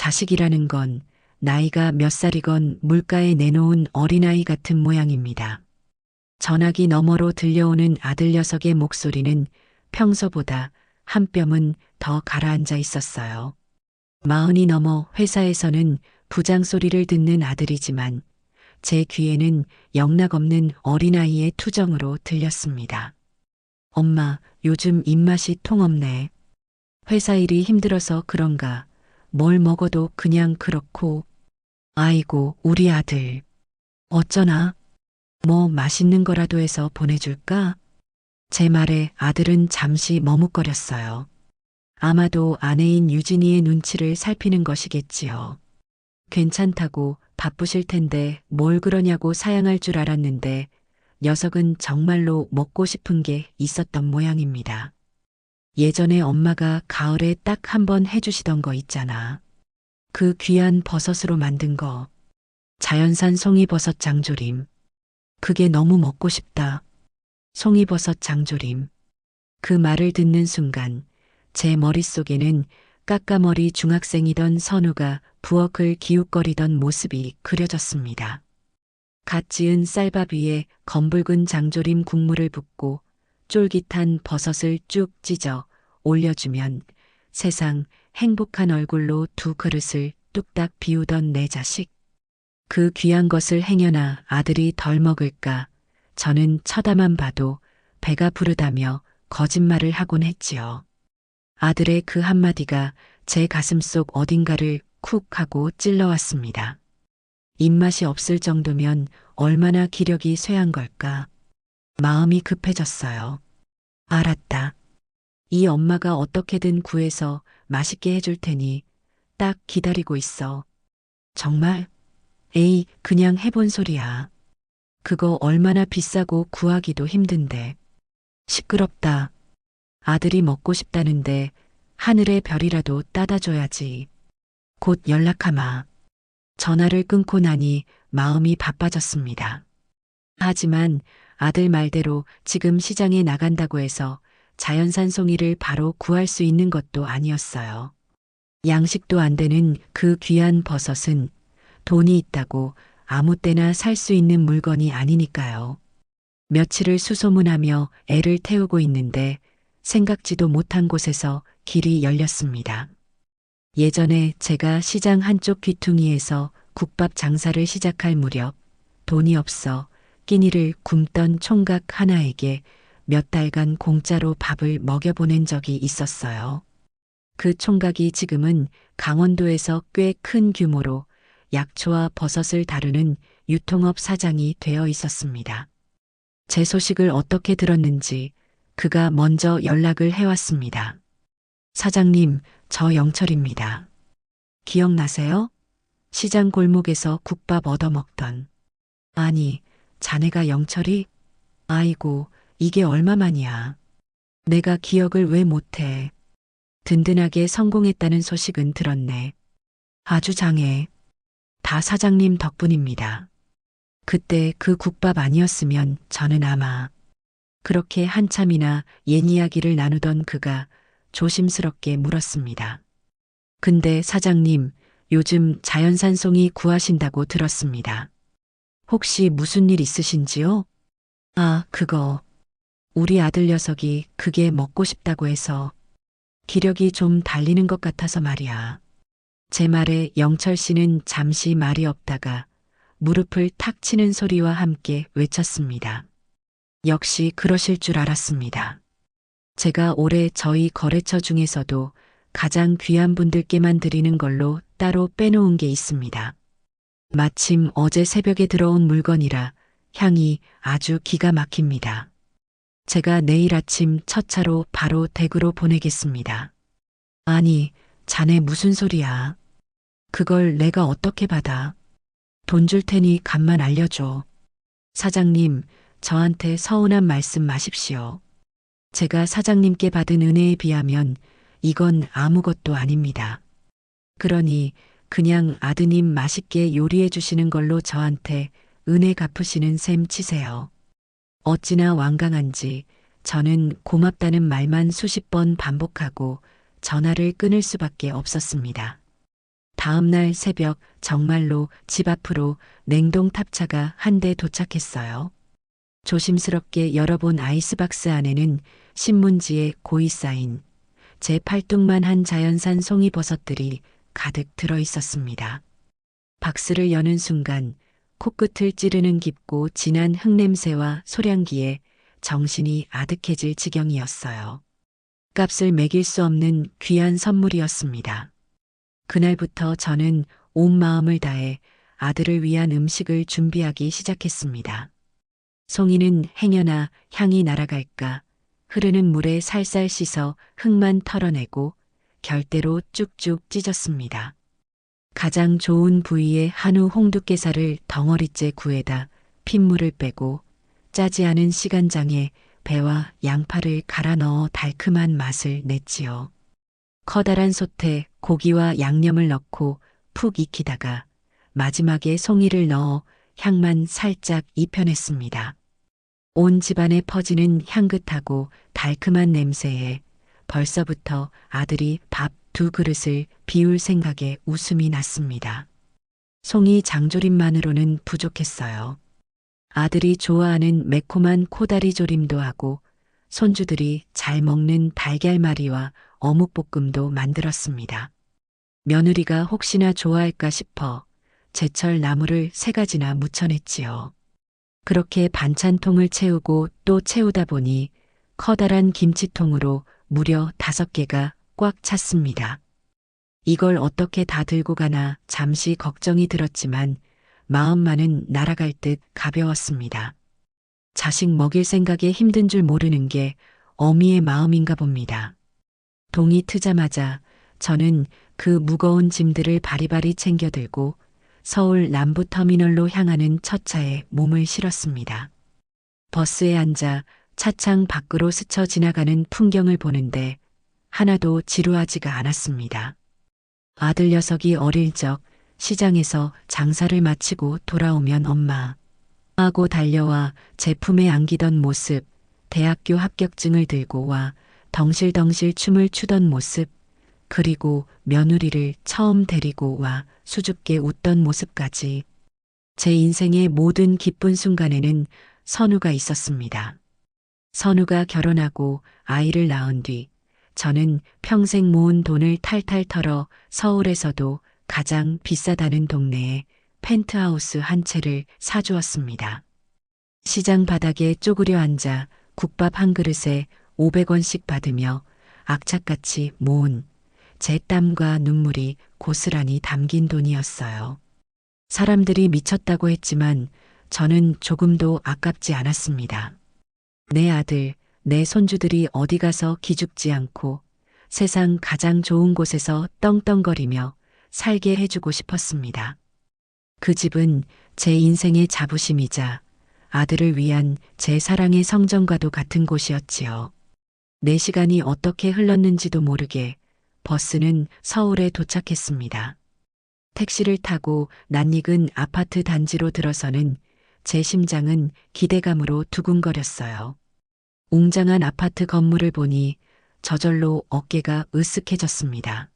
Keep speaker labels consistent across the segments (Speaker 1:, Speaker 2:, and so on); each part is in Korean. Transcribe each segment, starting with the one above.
Speaker 1: 자식이라는 건 나이가 몇 살이건 물가에 내놓은 어린아이 같은 모양입니다. 전화기 너머로 들려오는 아들 녀석의 목소리는 평소보다 한 뼘은 더 가라앉아 있었어요. 40이 넘어 회사에서는 부장 소리를 듣는 아들이지만 제 귀에는 영락없는 어린아이의 투정으로 들렸습니다. 엄마, 요즘 입맛이 통없네. 회사 일이 힘들어서 그런가. 뭘 먹어도 그냥 그렇고. 아이고, 우리 아들. 어쩌나? 뭐 맛있는 거라도 해서 보내줄까? 제 말에 아들은 잠시 머뭇거렸어요. 아마도 아내인 유진이의 눈치를 살피는 것이겠지요. 괜찮다고 바쁘실 텐데 뭘 그러냐고 사양할 줄 알았는데 녀석은 정말로 먹고 싶은 게 있었던 모양입니다. 예전에 엄마가 가을에 딱 한 번 해주시던 거 있잖아. 그 귀한 버섯으로 만든 거. 자연산 송이버섯 장조림. 그게 너무 먹고 싶다. 송이버섯 장조림. 그 말을 듣는 순간 제 머릿속에는 까까머리 중학생이던 선우가 부엌을 기웃거리던 모습이 그려졌습니다. 갓 지은 쌀밥 위에 검붉은 장조림 국물을 붓고 쫄깃한 버섯을 쭉 찢어 올려주면 세상 행복한 얼굴로 두 그릇을 뚝딱 비우던 내 자식. 그 귀한 것을 행여나 아들이 덜 먹을까 저는 쳐다만 봐도 배가 부르다며 거짓말을 하곤 했지요. 아들의 그 한마디가 제 가슴속 어딘가를 쿡 하고 찔러왔습니다. 입맛이 없을 정도면 얼마나 기력이 쇠한 걸까. 마음이 급해졌어요. 알았다. 이 엄마가 어떻게든 구해서 맛있게 해줄 테니 딱 기다리고 있어. 정말? 에이, 그냥 해본 소리야. 그거 얼마나 비싸고 구하기도 힘든데. 시끄럽다. 아들이 먹고 싶다는데 하늘의 별이라도 따다 줘야지. 곧 연락하마. 전화를 끊고 나니 마음이 바빠졌습니다. 하지만 아들 말대로 지금 시장에 나간다고 해서 자연산 송이를 바로 구할 수 있는 것도 아니었어요. 양식도 안 되는 그 귀한 버섯은 돈이 있다고 아무 때나 살 수 있는 물건이 아니니까요. 며칠을 수소문하며 애를 태우고 있는데 생각지도 못한 곳에서 길이 열렸습니다. 예전에 제가 시장 한쪽 귀퉁이에서 국밥 장사를 시작할 무렵 돈이 없어 끼니를 굶던 총각 하나에게 몇 달간 공짜로 밥을 먹여보낸 적이 있었어요. 그 총각이 지금은 강원도에서 꽤 큰 규모로 약초와 버섯을 다루는 유통업 사장이 되어 있었습니다. 제 소식을 어떻게 들었는지 그가 먼저 연락을 해왔습니다. 사장님, 저 영철입니다. 기억나세요? 시장 골목에서 국밥 얻어먹던. 아니, 자네가 영철이? 아이고, 이게 얼마만이야. 내가 기억을 왜 못해. 든든하게 성공했다는 소식은 들었네. 아주 장해. 다 사장님 덕분입니다. 그때 그 국밥 아니었으면 저는 아마. 그렇게 한참이나 옛 이야기를 나누던 그가 조심스럽게 물었습니다. 근데 사장님, 요즘 자연산 송이 구하신다고 들었습니다. 혹시 무슨 일 있으신지요? 아, 그거. 우리 아들 녀석이 그게 먹고 싶다고 해서 기력이 좀 달리는 것 같아서 말이야. 제 말에 영철 씨는 잠시 말이 없다가 무릎을 탁 치는 소리와 함께 외쳤습니다. 역시 그러실 줄 알았습니다. 제가 올해 저희 거래처 중에서도 가장 귀한 분들께만 드리는 걸로 따로 빼놓은 게 있습니다. 마침 어제 새벽에 들어온 물건이라 향이 아주 기가 막힙니다. 제가 내일 아침 첫 차로 바로 댁으로 보내겠습니다. 아니, 자네 무슨 소리야. 그걸 내가 어떻게 받아. 돈 줄 테니 값만 알려줘. 사장님, 저한테 서운한 말씀 마십시오. 제가 사장님께 받은 은혜에 비하면 이건 아무것도 아닙니다. 그러니 그냥 아드님 맛있게 요리해 주시는 걸로 저한테 은혜 갚으시는 셈 치세요. 어찌나 완강한지 저는 고맙다는 말만 수십 번 반복하고 전화를 끊을 수밖에 없었습니다. 다음 날 새벽 정말로 집 앞으로 냉동 탑차가 한 대 도착했어요. 조심스럽게 열어본 아이스박스 안에는 신문지에 고이 쌓인 제 팔뚝만한 자연산 송이버섯들이 가득 들어 있었습니다. 박스를 여는 순간 코끝을 찌르는 깊고 진한 흙냄새와 소량기에 정신이 아득해질 지경이었어요. 값을 매길 수 없는 귀한 선물이었습니다. 그날부터 저는 온 마음을 다해 아들을 위한 음식을 준비하기 시작했습니다. 송이는 행여나 향이 날아갈까 흐르는 물에 살살 씻어 흙만 털어내고 결대로 쭉쭉 찢었습니다. 가장 좋은 부위의 한우 홍두깨살을 덩어리째 구해다 핏물을 빼고 짜지 않은 시간장에 배와 양파를 갈아 넣어 달큼한 맛을 냈지요. 커다란 솥에 고기와 양념을 넣고 푹 익히다가 마지막에 송이를 넣어 향만 살짝 입혀냈습니다. 온 집안에 퍼지는 향긋하고 달큼한 냄새에 벌써부터 아들이 밥 2그릇을 비울 생각에 웃음이 났습니다. 송이 장조림만으로는 부족했어요. 아들이 좋아하는 매콤한 코다리 조림도 하고 손주들이 잘 먹는 달걀말이와 어묵볶음도 만들었습니다. 며느리가 혹시나 좋아할까 싶어 제철 나물을 3가지나 무쳐냈지요. 그렇게 반찬통을 채우고 또 채우다 보니 커다란 김치통으로 무려 5개가 꽉 찼습니다. 이걸 어떻게 다 들고 가나 잠시 걱정이 들었지만 마음만은 날아갈 듯 가벼웠습니다. 자식 먹일 생각에 힘든 줄 모르는 게 어미의 마음인가 봅니다. 동이 트자마자 저는 그 무거운 짐들을 바리바리 챙겨 들고 서울 남부터미널로 향하는 첫 차에 몸을 실었습니다. 버스에 앉아 차창 밖으로 스쳐 지나가는 풍경을 보는데 하나도 지루하지가 않았습니다. 아들 녀석이 어릴 적 시장에서 장사를 마치고 돌아오면 엄마 하고 달려와 제 품에 안기던 모습, 대학교 합격증을 들고 와 덩실덩실 춤을 추던 모습, 그리고 며느리를 처음 데리고 와 수줍게 웃던 모습까지 제 인생의 모든 기쁜 순간에는 선우가 있었습니다. 선우가 결혼하고 아이를 낳은 뒤 저는 평생 모은 돈을 탈탈 털어 서울에서도 가장 비싸다는 동네에 펜트하우스 한 채를 사주었습니다. 시장 바닥에 쪼그려 앉아 국밥 한 그릇에 500원씩 받으며 악착같이 모은 제 땀과 눈물이 고스란히 담긴 돈이었어요. 사람들이 미쳤다고 했지만 저는 조금도 아깝지 않았습니다. 내 아들, 내 손주들이 어디 가서 기죽지 않고 세상 가장 좋은 곳에서 떵떵거리며 살게 해주고 싶었습니다. 그 집은 제 인생의 자부심이자 아들을 위한 제 사랑의 성전과도 같은 곳이었지요. 4시간이 어떻게 흘렀는지도 모르게 버스는 서울에 도착했습니다. 택시를 타고 낯익은 아파트 단지로 들어서는 제 심장은 기대감으로 두근거렸어요. 웅장한 아파트 건물을 보니 저절로 어깨가 으쓱해졌습니다.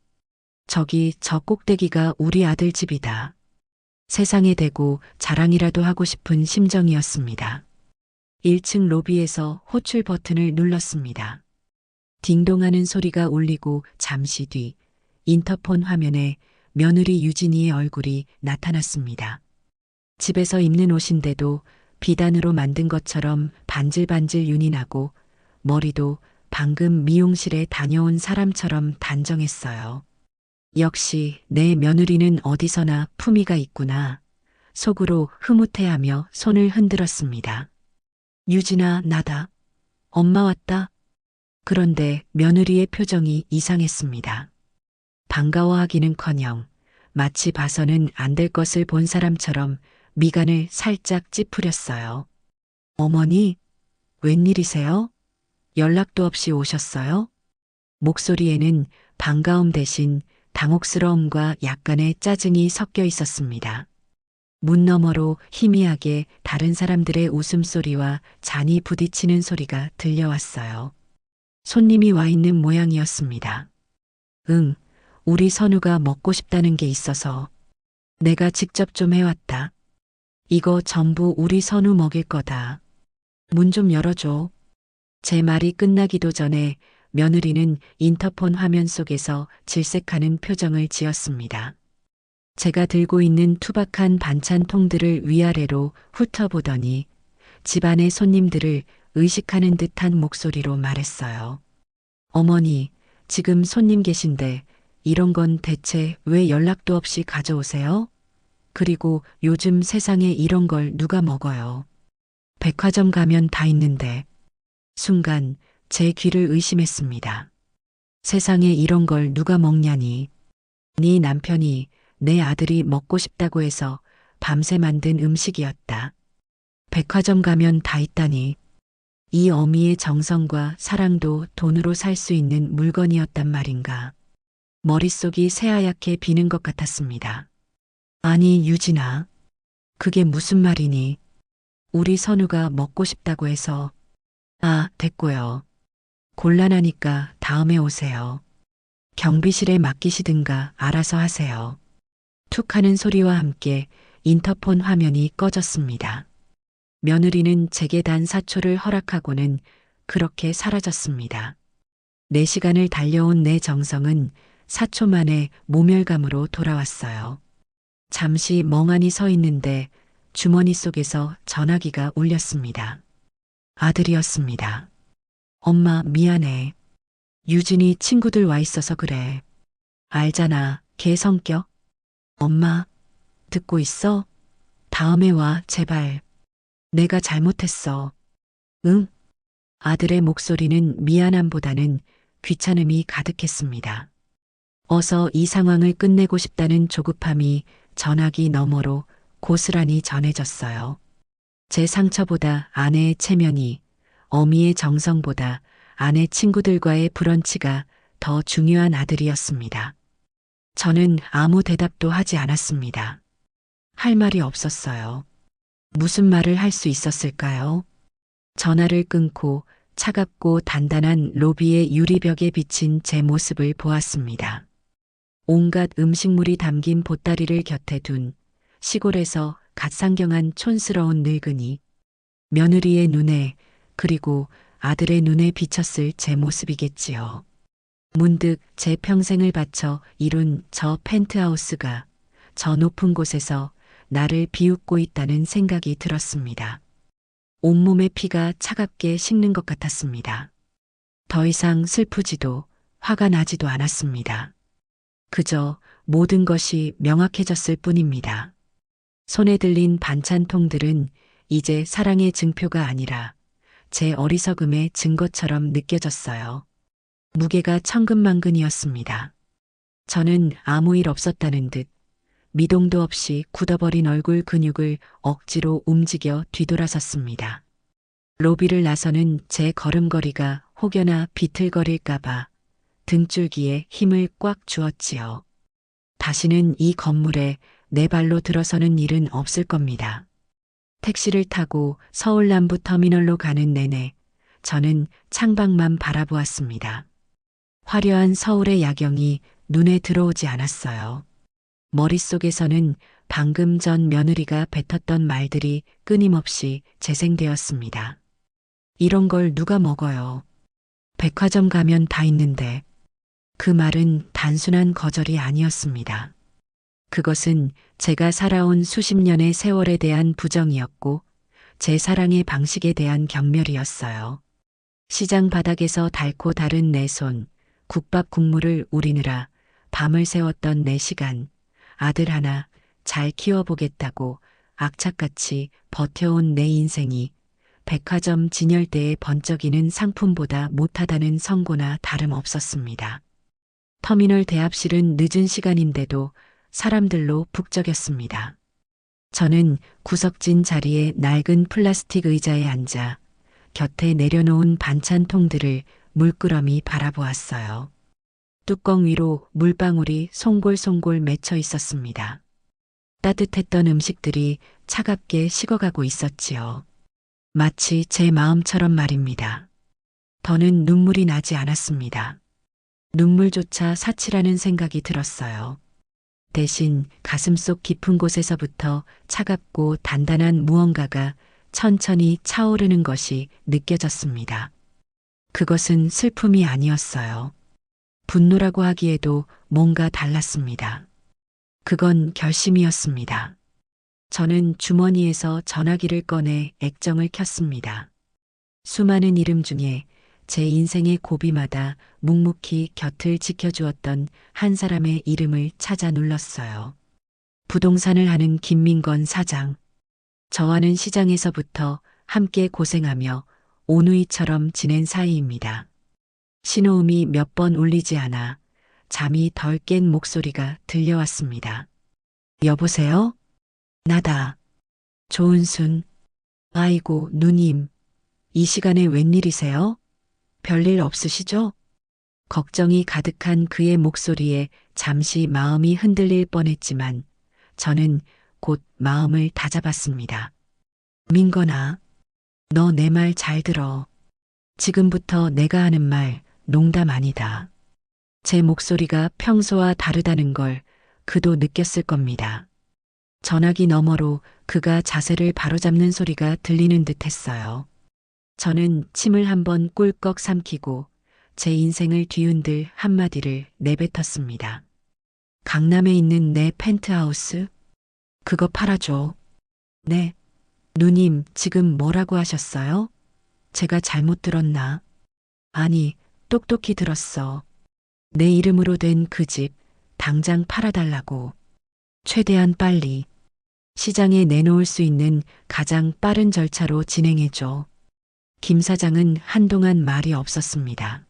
Speaker 1: 저기 저 꼭대기가 우리 아들 집이다. 세상에 대고 자랑이라도 하고 싶은 심정이었습니다. 1층 로비에서 호출 버튼을 눌렀습니다. 딩동하는 소리가 울리고 잠시 뒤 인터폰 화면에 며느리 유진이의 얼굴이 나타났습니다. 집에서 입는 옷인데도 비단으로 만든 것처럼 반질반질 윤이 나고 머리도 방금 미용실에 다녀온 사람처럼 단정했어요. 역시 내 며느리는 어디서나 품위가 있구나. 속으로 흐뭇해하며 손을 흔들었습니다. 유진아, 나다. 엄마 왔다. 그런데 며느리의 표정이 이상했습니다. 반가워하기는커녕 마치 봐서는 안 될 것을 본 사람처럼 미간을 살짝 찌푸렸어요. 어머니, 웬일이세요? 연락도 없이 오셨어요? 목소리에는 반가움 대신 당혹스러움과 약간의 짜증이 섞여 있었습니다. 문 너머로 희미하게 다른 사람들의 웃음소리와 잔이 부딪히는 소리가 들려왔어요. 손님이 와 있는 모양이었습니다. 응, 우리 선우가 먹고 싶다는 게 있어서 내가 직접 좀 해왔다. 이거 전부 우리 선우 먹일 거다. 문 좀 열어줘. 제 말이 끝나기도 전에 며느리는 인터폰 화면 속에서 질색하는 표정을 지었습니다. 제가 들고 있는 투박한 반찬통들을 위아래로 훑어보더니 집안의 손님들을 의식하는 듯한 목소리로 말했어요. 어머니, 지금 손님 계신데 이런 건 대체 왜 연락도 없이 가져오세요? 그리고 요즘 세상에 이런 걸 누가 먹어요? 백화점 가면 다 있는데. 순간 제 귀를 의심했습니다. 세상에 이런 걸 누가 먹냐니. 네 남편이 내 아들이 먹고 싶다고 해서 밤새 만든 음식이었다. 백화점 가면 다 있다니. 이 어미의 정성과 사랑도 돈으로 살 수 있는 물건이었단 말인가. 머릿속이 새하얗게 비는 것 같았습니다. 아니, 유진아. 그게 무슨 말이니? 우리 선우가 먹고 싶다고 해서. 아, 됐고요. 곤란하니까 다음에 오세요. 경비실에 맡기시든가 알아서 하세요. 툭 하는 소리와 함께 인터폰 화면이 꺼졌습니다. 며느리는 제게 단 4초를 허락하고는 그렇게 사라졌습니다. 4시간을 달려온 내 정성은 4초 만에 모멸감으로 돌아왔어요. 잠시 멍하니 서 있는데 주머니 속에서 전화기가 울렸습니다. 아들이었습니다. 엄마, 미안해. 유진이 친구들 와 있어서 그래. 알잖아, 걔 성격. 엄마, 듣고 있어? 다음에 와, 제발. 내가 잘못했어. 응? 아들의 목소리는 미안함보다는 귀찮음이 가득했습니다. 어서 이 상황을 끝내고 싶다는 조급함이 전화기 너머로 고스란히 전해졌어요. 제 상처보다 아내의 체면이, 어미의 정성보다 아내 친구들과의 브런치가 더 중요한 아들이었습니다. 저는 아무 대답도 하지 않았습니다. 할 말이 없었어요. 무슨 말을 할 수 있었을까요? 전화를 끊고 차갑고 단단한 로비의 유리벽에 비친 제 모습을 보았습니다. 온갖 음식물이 담긴 보따리를 곁에 둔 시골에서 갓상경한 촌스러운 늙은이, 며느리의 눈에 그리고 아들의 눈에 비쳤을 제 모습이겠지요. 문득 제 평생을 바쳐 이룬 저 펜트하우스가 저 높은 곳에서 나를 비웃고 있다는 생각이 들었습니다. 온몸의 피가 차갑게 식는 것 같았습니다. 더 이상 슬프지도 화가 나지도 않았습니다. 그저 모든 것이 명확해졌을 뿐입니다. 손에 들린 반찬통들은 이제 사랑의 증표가 아니라 제 어리석음의 증거처럼 느껴졌어요. 무게가 천근만근이었습니다. 저는 아무 일 없었다는 듯 미동도 없이 굳어버린 얼굴 근육을 억지로 움직여 뒤돌아섰습니다. 로비를 나서는 제 걸음걸이가 혹여나 비틀거릴까봐 등줄기에 힘을 꽉 주었지요. 다시는 이 건물에 내 발로 들어서는 일은 없을 겁니다. 택시를 타고 서울 남부 터미널로 가는 내내 저는 창밖만 바라보았습니다. 화려한 서울의 야경이 눈에 들어오지 않았어요. 머릿속에서는 방금 전 며느리가 뱉었던 말들이 끊임없이 재생되었습니다. 이런 걸 누가 먹어요? 백화점 가면 다 있는데. 그 말은 단순한 거절이 아니었습니다. 그것은 제가 살아온 수십 년의 세월에 대한 부정이었고 제 사랑의 방식에 대한 경멸이었어요. 시장 바닥에서 닳고 다른 내 손, 국밥 국물을 우리느라 밤을 새웠던 내 시간, 아들 하나 잘 키워보겠다고 악착같이 버텨온 내 인생이 백화점 진열대에 번쩍이는 상품보다 못하다는 선고나 다름없었습니다. 터미널 대합실은 늦은 시간인데도 사람들로 북적였습니다. 저는 구석진 자리에 낡은 플라스틱 의자에 앉아 곁에 내려놓은 반찬통들을 물끄러미 바라보았어요. 뚜껑 위로 물방울이 송골송골 맺혀 있었습니다. 따뜻했던 음식들이 차갑게 식어가고 있었지요. 마치 제 마음처럼 말입니다. 더는 눈물이 나지 않았습니다. 눈물조차 사치라는 생각이 들었어요. 대신 가슴속 깊은 곳에서부터 차갑고 단단한 무언가가 천천히 차오르는 것이 느껴졌습니다. 그것은 슬픔이 아니었어요. 분노라고 하기에도 뭔가 달랐습니다. 그건 결심이었습니다. 저는 주머니에서 전화기를 꺼내 액정을 켰습니다. 수많은 이름 중에 제 인생의 고비마다 묵묵히 곁을 지켜주었던 한 사람의 이름을 찾아 눌렀어요. 부동산을 하는 김민건 사장. 저와는 시장에서부터 함께 고생하며 오누이처럼 지낸 사이입니다. 신호음이 몇 번 울리지 않아 잠이 덜 깬 목소리가 들려왔습니다. 여보세요? 나다. 조은순. 아이고, 누님. 이 시간에 웬일이세요? 별일 없으시죠? 걱정이 가득한 그의 목소리에 잠시 마음이 흔들릴 뻔했지만 저는 곧 마음을 다잡았습니다. 민건아, 너 내 말 잘 들어. 지금부터 내가 하는 말 농담 아니다. 제 목소리가 평소와 다르다는 걸 그도 느꼈을 겁니다. 전화기 너머로 그가 자세를 바로잡는 소리가 들리는 듯 했어요. 저는 침을 한번 꿀꺽 삼키고 제 인생을 뒤흔들 한마디를 내뱉었습니다. 강남에 있는 내 펜트하우스? 그거 팔아줘. 네. 누님, 지금 뭐라고 하셨어요? 제가 잘못 들었나? 아니, 똑똑히 들었어. 내 이름으로 된 그 집, 당장 팔아달라고. 최대한 빨리. 시장에 내놓을 수 있는 가장 빠른 절차로 진행해줘. 김 사장은 한동안 말이 없었습니다.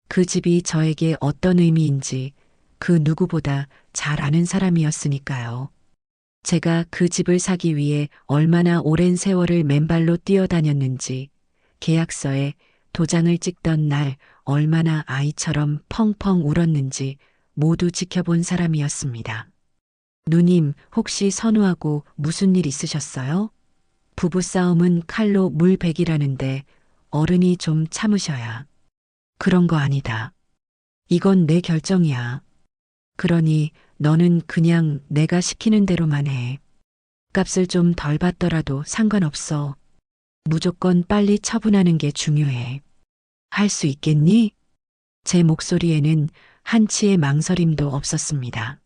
Speaker 1: 그 집이 저에게 어떤 의미인지 그 누구보다 잘 아는 사람이었으니까요. 제가 그 집을 사기 위해 얼마나 오랜 세월을 맨발로 뛰어다녔는지, 계약서에 도장을 찍던 날 얼마나 아이처럼 펑펑 울었는지 모두 지켜본 사람이었습니다. 누님, 혹시 선우하고 무슨 일 있으셨어요? 부부싸움은 칼로 물베기라는데 어른이 좀 참으셔야. 그런 거 아니다. 이건 내 결정이야. 그러니 너는 그냥 내가 시키는 대로만 해. 값을 좀 덜 받더라도 상관없어. 무조건 빨리 처분하는 게 중요해. 할 수 있겠니? 제 목소리에는 한치의 망설임도 없었습니다.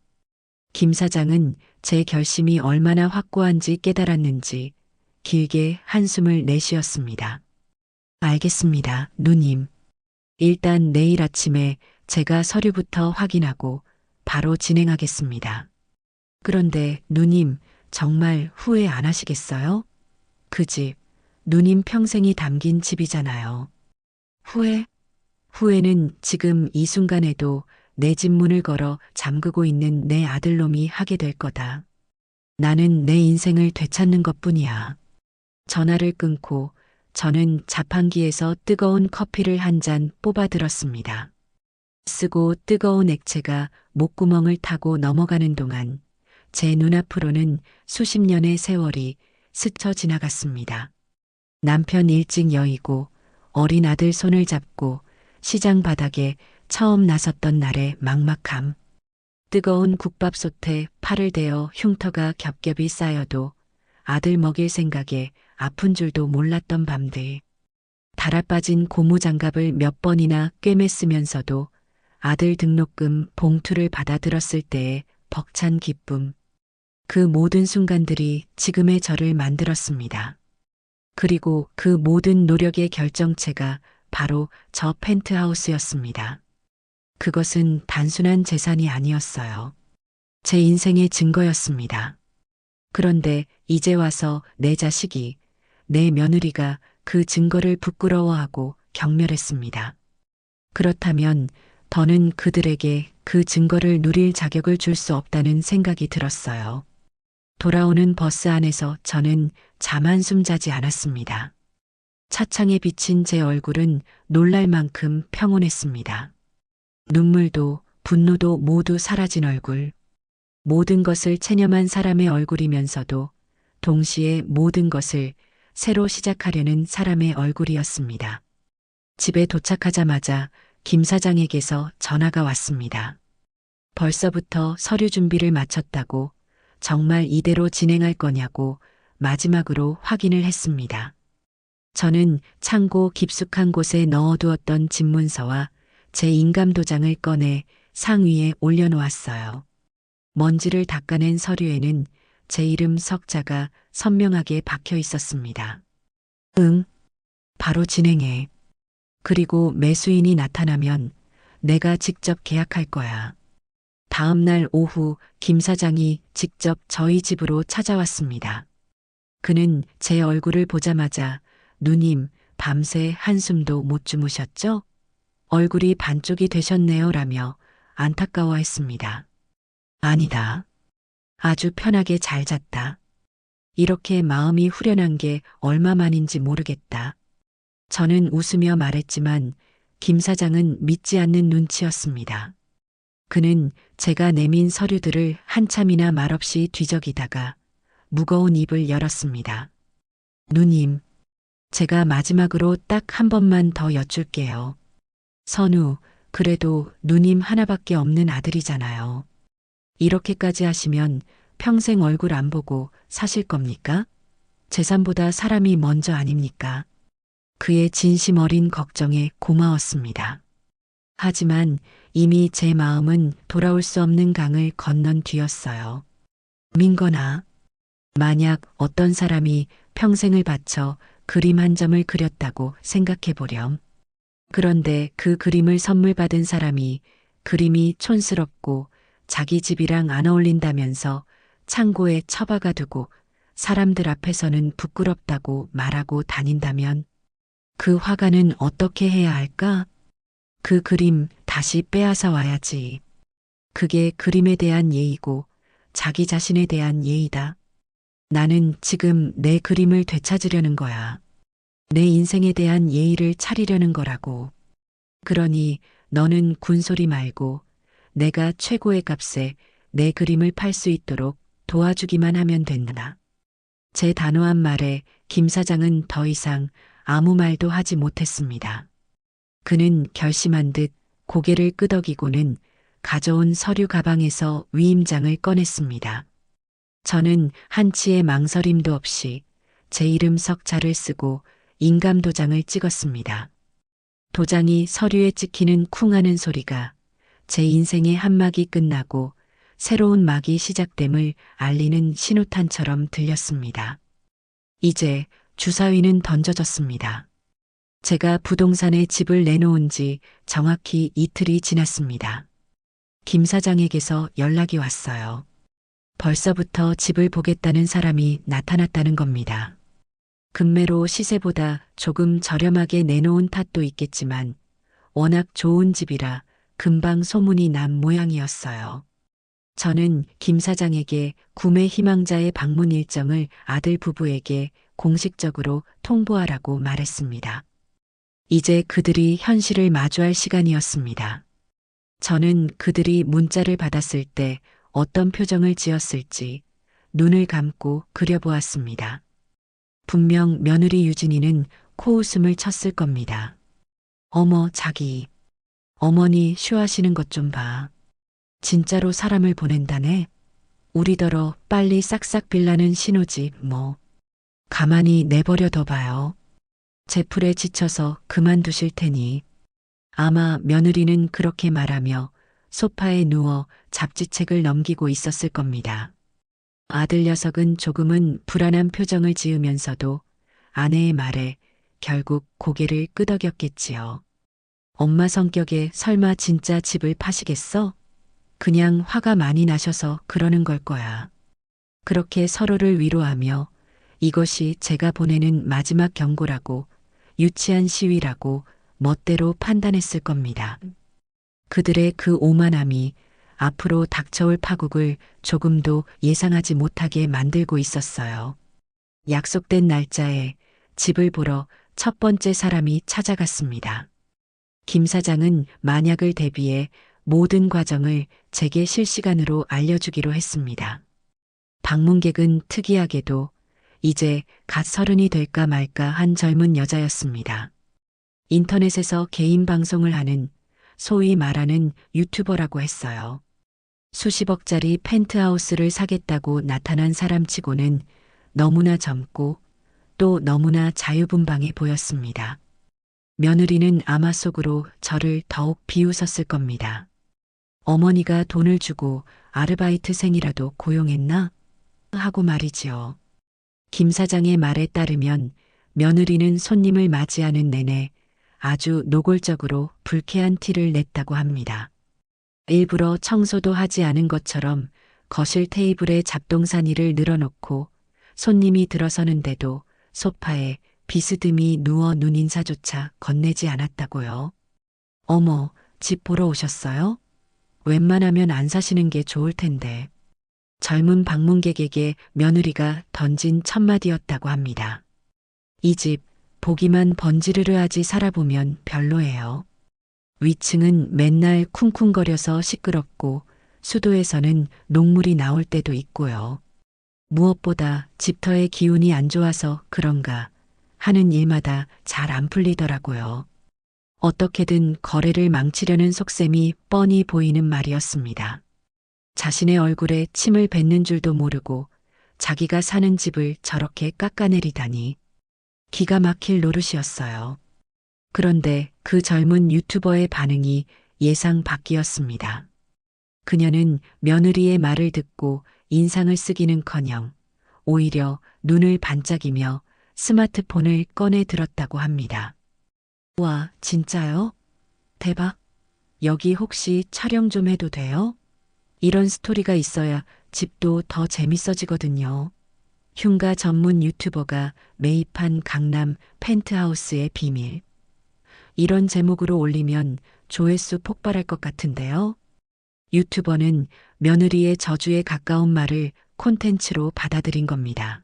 Speaker 1: 김 사장은 제 결심이 얼마나 확고한지 깨달았는지 길게 한숨을 내쉬었습니다. 알겠습니다, 누님. 일단 내일 아침에 제가 서류부터 확인하고 바로 진행하겠습니다. 그런데 누님, 정말 후회 안 하시겠어요? 그 집, 누님 평생이 담긴 집이잖아요. 후회? 후회는 지금 이 순간에도 내 집 문을 걸어 잠그고 있는 내 아들놈이 하게 될 거다. 나는 내 인생을 되찾는 것뿐이야. 전화를 끊고 저는 자판기에서 뜨거운 커피를 한 잔 뽑아 들었습니다. 쓰고 뜨거운 액체가 목구멍을 타고 넘어가는 동안 제 눈앞으로는 수십 년의 세월이 스쳐 지나갔습니다. 남편 일찍 여의고 어린 아들 손을 잡고 시장 바닥에 처음 나섰던 날의 막막함. 뜨거운 국밥솥에 팔을 대어 흉터가 겹겹이 쌓여도 아들 먹일 생각에 아픈 줄도 몰랐던 밤들. 달아빠진 고무장갑을 몇 번이나 꿰맸으면서도 아들 등록금 봉투를 받아들었을 때의 벅찬 기쁨. 그 모든 순간들이 지금의 저를 만들었습니다. 그리고 그 모든 노력의 결정체가 바로 저 펜트하우스였습니다. 그것은 단순한 재산이 아니었어요. 제 인생의 증거였습니다. 그런데 이제 와서 내 자식이, 내 며느리가 그 증거를 부끄러워하고 경멸했습니다. 그렇다면 더는 그들에게 그 증거를 누릴 자격을 줄 수 없다는 생각이 들었어요. 돌아오는 버스 안에서 저는 잠 한숨 자지 않았습니다. 차창에 비친 제 얼굴은 놀랄 만큼 평온했습니다. 눈물도 분노도 모두 사라진 얼굴. 모든 것을 체념한 사람의 얼굴이면서도 동시에 모든 것을 새로 시작하려는 사람의 얼굴이었습니다. 집에 도착하자마자 김 사장에게서 전화가 왔습니다. 벌써부터 서류 준비를 마쳤다고, 정말 이대로 진행할 거냐고 마지막으로 확인을 했습니다. 저는 창고 깊숙한 곳에 넣어두었던 집문서와 제 인감 도장을 꺼내 상위에 올려놓았어요. 먼지를 닦아낸 서류에는 제 이름 석자가 선명하게 박혀 있었습니다. 응, 바로 진행해. 그리고 매수인이 나타나면 내가 직접 계약할 거야. 다음 날 오후 김 사장이 직접 저희 집으로 찾아왔습니다. 그는 제 얼굴을 보자마자 누님, 밤새 한숨도 못 주무셨죠? 얼굴이 반쪽이 되셨네요 라며 안타까워했습니다. 아니다. 아주 편하게 잘 잤다. 이렇게 마음이 후련한 게 얼마만인지 모르겠다. 저는 웃으며 말했지만 김 사장은 믿지 않는 눈치였습니다. 그는 제가 내민 서류들을 한참이나 말없이 뒤적이다가 무거운 입을 열었습니다. 누님, 제가 마지막으로 딱 한 번만 더 여쭐게요. 선우, 그래도 누님 하나밖에 없는 아들이잖아요. 이렇게까지 하시면 평생 얼굴 안 보고 사실 겁니까? 재산보다 사람이 먼저 아닙니까? 그의 진심 어린 걱정에 고마웠습니다. 하지만 이미 제 마음은 돌아올 수 없는 강을 건넌 뒤였어요. 민건아, 만약 어떤 사람이 평생을 바쳐 그림 한 점을 그렸다고 생각해 보렴. 그런데 그 그림을 선물 받은 사람이 그림이 촌스럽고 자기 집이랑 안 어울린다면서 창고에 처박아 두고 사람들 앞에서는 부끄럽다고 말하고 다닌다면 그 화가는 어떻게 해야 할까? 그 그림 다시 빼앗아 와야지. 그게 그림에 대한 예의고 자기 자신에 대한 예의다. 나는 지금 내 그림을 되찾으려는 거야. 내 인생에 대한 예의를 차리려는 거라고. 그러니 너는 군소리 말고 내가 최고의 값에 내 그림을 팔 수 있도록 도와주기만 하면 된다. 제 단호한 말에 김 사장은 더 이상 아무 말도 하지 못했습니다. 그는 결심한 듯 고개를 끄덕이고는 가져온 서류 가방에서 위임장을 꺼냈습니다. 저는 한치의 망설임도 없이 제 이름 석자를 쓰고 인감 도장을 찍었습니다. 도장이 서류에 찍히는 쿵 하는 소리가 제 인생의 한 막이 끝나고 새로운 막이 시작됨을 알리는 신호탄처럼 들렸습니다. 이제 주사위는 던져졌습니다. 제가 부동산에 집을 내놓은 지 정확히 이틀이 지났습니다. 김 사장에게서 연락이 왔어요. 벌써부터 집을 보겠다는 사람이 나타났다는 겁니다. 금매로 시세보다 조금 저렴하게 내놓은 탓도 있겠지만 워낙 좋은 집이라 금방 소문이 난 모양이었어요. 저는 김 사장에게 구매 희망자의 방문 일정을 아들 부부에게 공식적으로 통보하라고 말했습니다. 이제 그들이 현실을 마주할 시간이었습니다. 저는 그들이 문자를 받았을 때 어떤 표정을 지었을지 눈을 감고 그려보았습니다. 분명 며느리 유진이는 코웃음을 쳤을 겁니다. 어머, 자기. 어머니 쉬하시는 것 좀 봐. 진짜로 사람을 보낸다네. 우리더러 빨리 싹싹 빌라는 신호지 뭐. 가만히 내버려 둬봐요. 제 풀에 지쳐서 그만두실 테니. 아마 며느리는 그렇게 말하며 소파에 누워 잡지책을 넘기고 있었을 겁니다. 아들 녀석은 조금은 불안한 표정을 지으면서도 아내의 말에 결국 고개를 끄덕였겠지요. 엄마 성격에 설마 진짜 집을 파시겠어? 그냥 화가 많이 나셔서 그러는 걸 거야. 그렇게 서로를 위로하며 이것이 제가 보내는 마지막 경고라고 유치한 시위라고 멋대로 판단했을 겁니다. 그들의 그 오만함이 앞으로 닥쳐올 파국을 조금도 예상하지 못하게 만들고 있었어요. 약속된 날짜에 집을 보러 첫 번째 사람이 찾아갔습니다. 김 사장은 만약을 대비해 모든 과정을 제게 실시간으로 알려주기로 했습니다. 방문객은 특이하게도 이제 갓 30이 될까 말까 한 젊은 여자였습니다. 인터넷에서 개인 방송을 하는 소위 말하는 유튜버라고 했어요. 수십억짜리 펜트하우스를 사겠다고 나타난 사람치고는 너무나 젊고 또 너무나 자유분방해 보였습니다. 며느리는 아마 속으로 저를 더욱 비웃었을 겁니다. 어머니가 돈을 주고 아르바이트생이라도 고용했나? 하고 말이지요. 김 사장의 말에 따르면 며느리는 손님을 맞이하는 내내 아주 노골적으로 불쾌한 티를 냈다고 합니다. 일부러 청소도 하지 않은 것처럼 거실 테이블에 잡동사니를 늘어놓고 손님이 들어서는데도 소파에 비스듬히 누워 눈인사조차 건네지 않았다고요. 어머, 집 보러 오셨어요? 웬만하면 안 사시는 게 좋을 텐데. 젊은 방문객에게 며느리가 던진 첫마디였다고 합니다. 이 집 보기만 번지르르하지 살아보면 별로예요. 위층은 맨날 쿵쿵거려서 시끄럽고 수도에서는 녹물이 나올 때도 있고요. 무엇보다 집터의 기운이 안 좋아서 그런가 하는 일마다 잘 안 풀리더라고요. 어떻게든 거래를 망치려는 속셈이 뻔히 보이는 말이었습니다. 자신의 얼굴에 침을 뱉는 줄도 모르고 자기가 사는 집을 저렇게 깎아내리다니 기가 막힐 노릇이었어요. 그런데 그 젊은 유튜버의 반응이 예상 밖이었습니다. 그녀는 며느리의 말을 듣고 인상을 쓰기는커녕 오히려 눈을 반짝이며 스마트폰을 꺼내 들었다고 합니다. 와, 진짜요? 대박. 여기 혹시 촬영 좀 해도 돼요? 이런 스토리가 있어야 집도 더 재밌어지거든요. 흉가 전문 유튜버가 매입한 강남 펜트하우스의 비밀. 이런 제목으로 올리면 조회수 폭발할 것 같은데요. 유튜버는 며느리의 저주에 가까운 말을 콘텐츠로 받아들인 겁니다.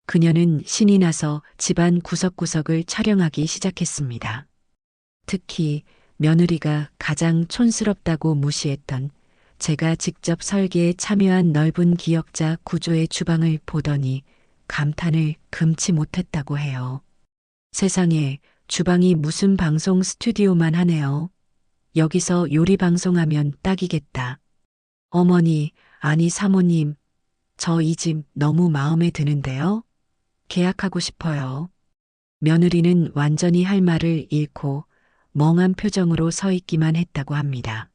Speaker 1: 그녀는 신이 나서 집안 구석구석을 촬영하기 시작했습니다. 특히 며느리가 가장 촌스럽다고 무시했던 제가 직접 설계에 참여한 넓은 기역자 구조의 주방을 보더니 감탄을 금치 못했다고 해요. 세상에, 주방이 무슨 방송 스튜디오만 하네요. 여기서 요리 방송하면 딱이겠다. 어머니, 아니 사모님, 저 이 집 너무 마음에 드는데요. 계약하고 싶어요. 며느리는 완전히 할 말을 잃고 멍한 표정으로 서 있기만 했다고 합니다.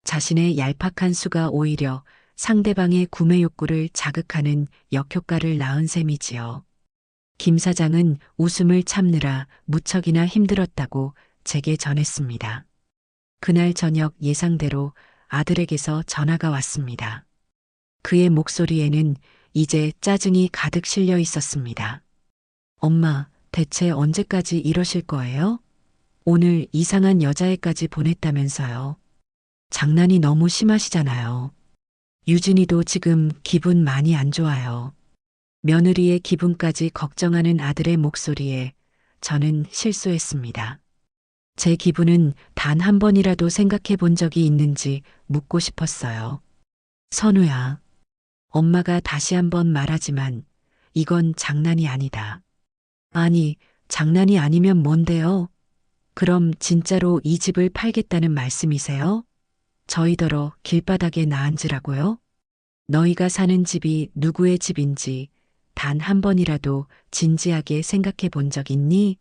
Speaker 1: 자신의 얄팍한 수가 오히려 상대방의 구매 욕구를 자극하는 역효과를 낳은 셈이지요. 김 사장은 웃음을 참느라 무척이나 힘들었다고 제게 전했습니다. 그날 저녁 예상대로 아들에게서 전화가 왔습니다. 그의 목소리에는 이제 짜증이 가득 실려 있었습니다. 엄마, 대체 언제까지 이러실 거예요? 오늘 이상한 여자애까지 보냈다면서요. 장난이 너무 심하시잖아요. 유진이도 지금 기분 많이 안 좋아요. 며느리의 기분까지 걱정하는 아들의 목소리에 저는 실수했습니다. 제 기분은 단 한 번이라도 생각해 본 적이 있는지 묻고 싶었어요. 선우야, 엄마가 다시 한번 말하지만 이건 장난이 아니다. 아니, 장난이 아니면 뭔데요? 그럼 진짜로 이 집을 팔겠다는 말씀이세요? 저희더러 길바닥에 나앉으라고요? 너희가 사는 집이 누구의 집인지 단 한 번이라도 진지하게 생각해 본 적 있니?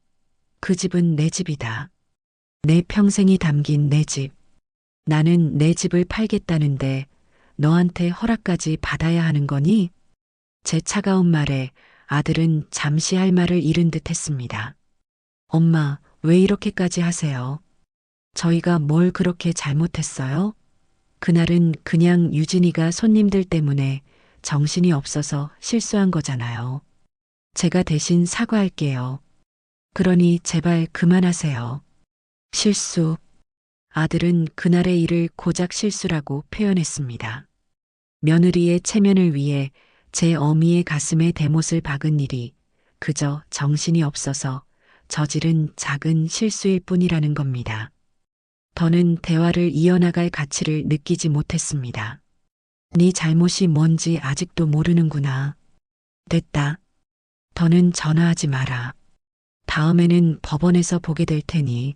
Speaker 1: 그 집은 내 집이다. 내 평생이 담긴 내 집. 나는 내 집을 팔겠다는데 너한테 허락까지 받아야 하는 거니? 제 차가운 말에 아들은 잠시 할 말을 잃은 듯 했습니다. 엄마, 왜 이렇게까지 하세요? 저희가 뭘 그렇게 잘못했어요? 그날은 그냥 유진이가 손님들 때문에 정신이 없어서 실수한 거잖아요. 제가 대신 사과할게요. 그러니 제발 그만하세요. 실수. 아들은 그날의 일을 고작 실수라고 표현했습니다. 며느리의 체면을 위해 제 어미의 가슴에 대못을 박은 일이 그저 정신이 없어서 저지른 작은 실수일 뿐이라는 겁니다. 더는 대화를 이어나갈 가치를 느끼지 못했습니다. 네 잘못이 뭔지 아직도 모르는구나. 됐다. 더는 전화하지 마라. 다음에는 법원에서 보게 될 테니.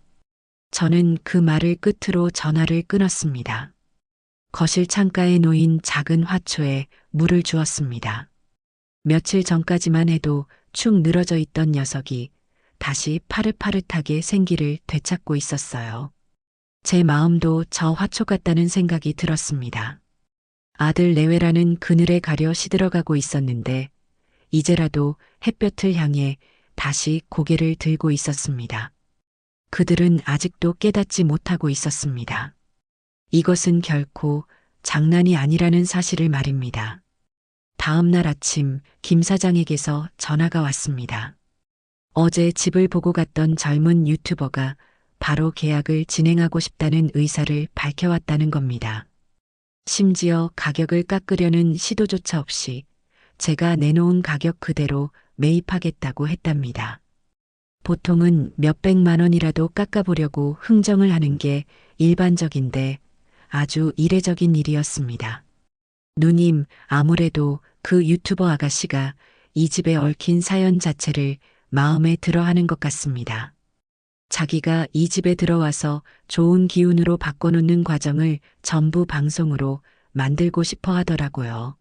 Speaker 1: 저는 그 말을 끝으로 전화를 끊었습니다. 거실 창가에 놓인 작은 화초에 물을 주었습니다. 며칠 전까지만 해도 축 늘어져 있던 녀석이 다시 파릇파릇하게 생기를 되찾고 있었어요. 제 마음도 저 화초 같다는 생각이 들었습니다. 아들 내외라는 그늘에 가려 시들어가고 있었는데 이제라도 햇볕을 향해 다시 고개를 들고 있었습니다. 그들은 아직도 깨닫지 못하고 있었습니다. 이것은 결코 장난이 아니라는 사실을 말입니다. 다음 날 아침 김 사장에게서 전화가 왔습니다. 어제 집을 보고 갔던 젊은 유튜버가 바로 계약을 진행하고 싶다는 의사를 밝혀왔다는 겁니다. 심지어 가격을 깎으려는 시도조차 없이 제가 내놓은 가격 그대로 매입하겠다고 했답니다. 보통은 몇백만 원이라도 깎아보려고 흥정을 하는 게 일반적인데 아주 이례적인 일이었습니다. 누님, 아무래도 그 유튜버 아가씨가 이 집에 얽힌 사연 자체를 마음에 들어 하는 것 같습니다. 자기가 이 집에 들어와서 좋은 기운으로 바꿔놓는 과정을 전부 방송으로 만들고 싶어 하더라고요.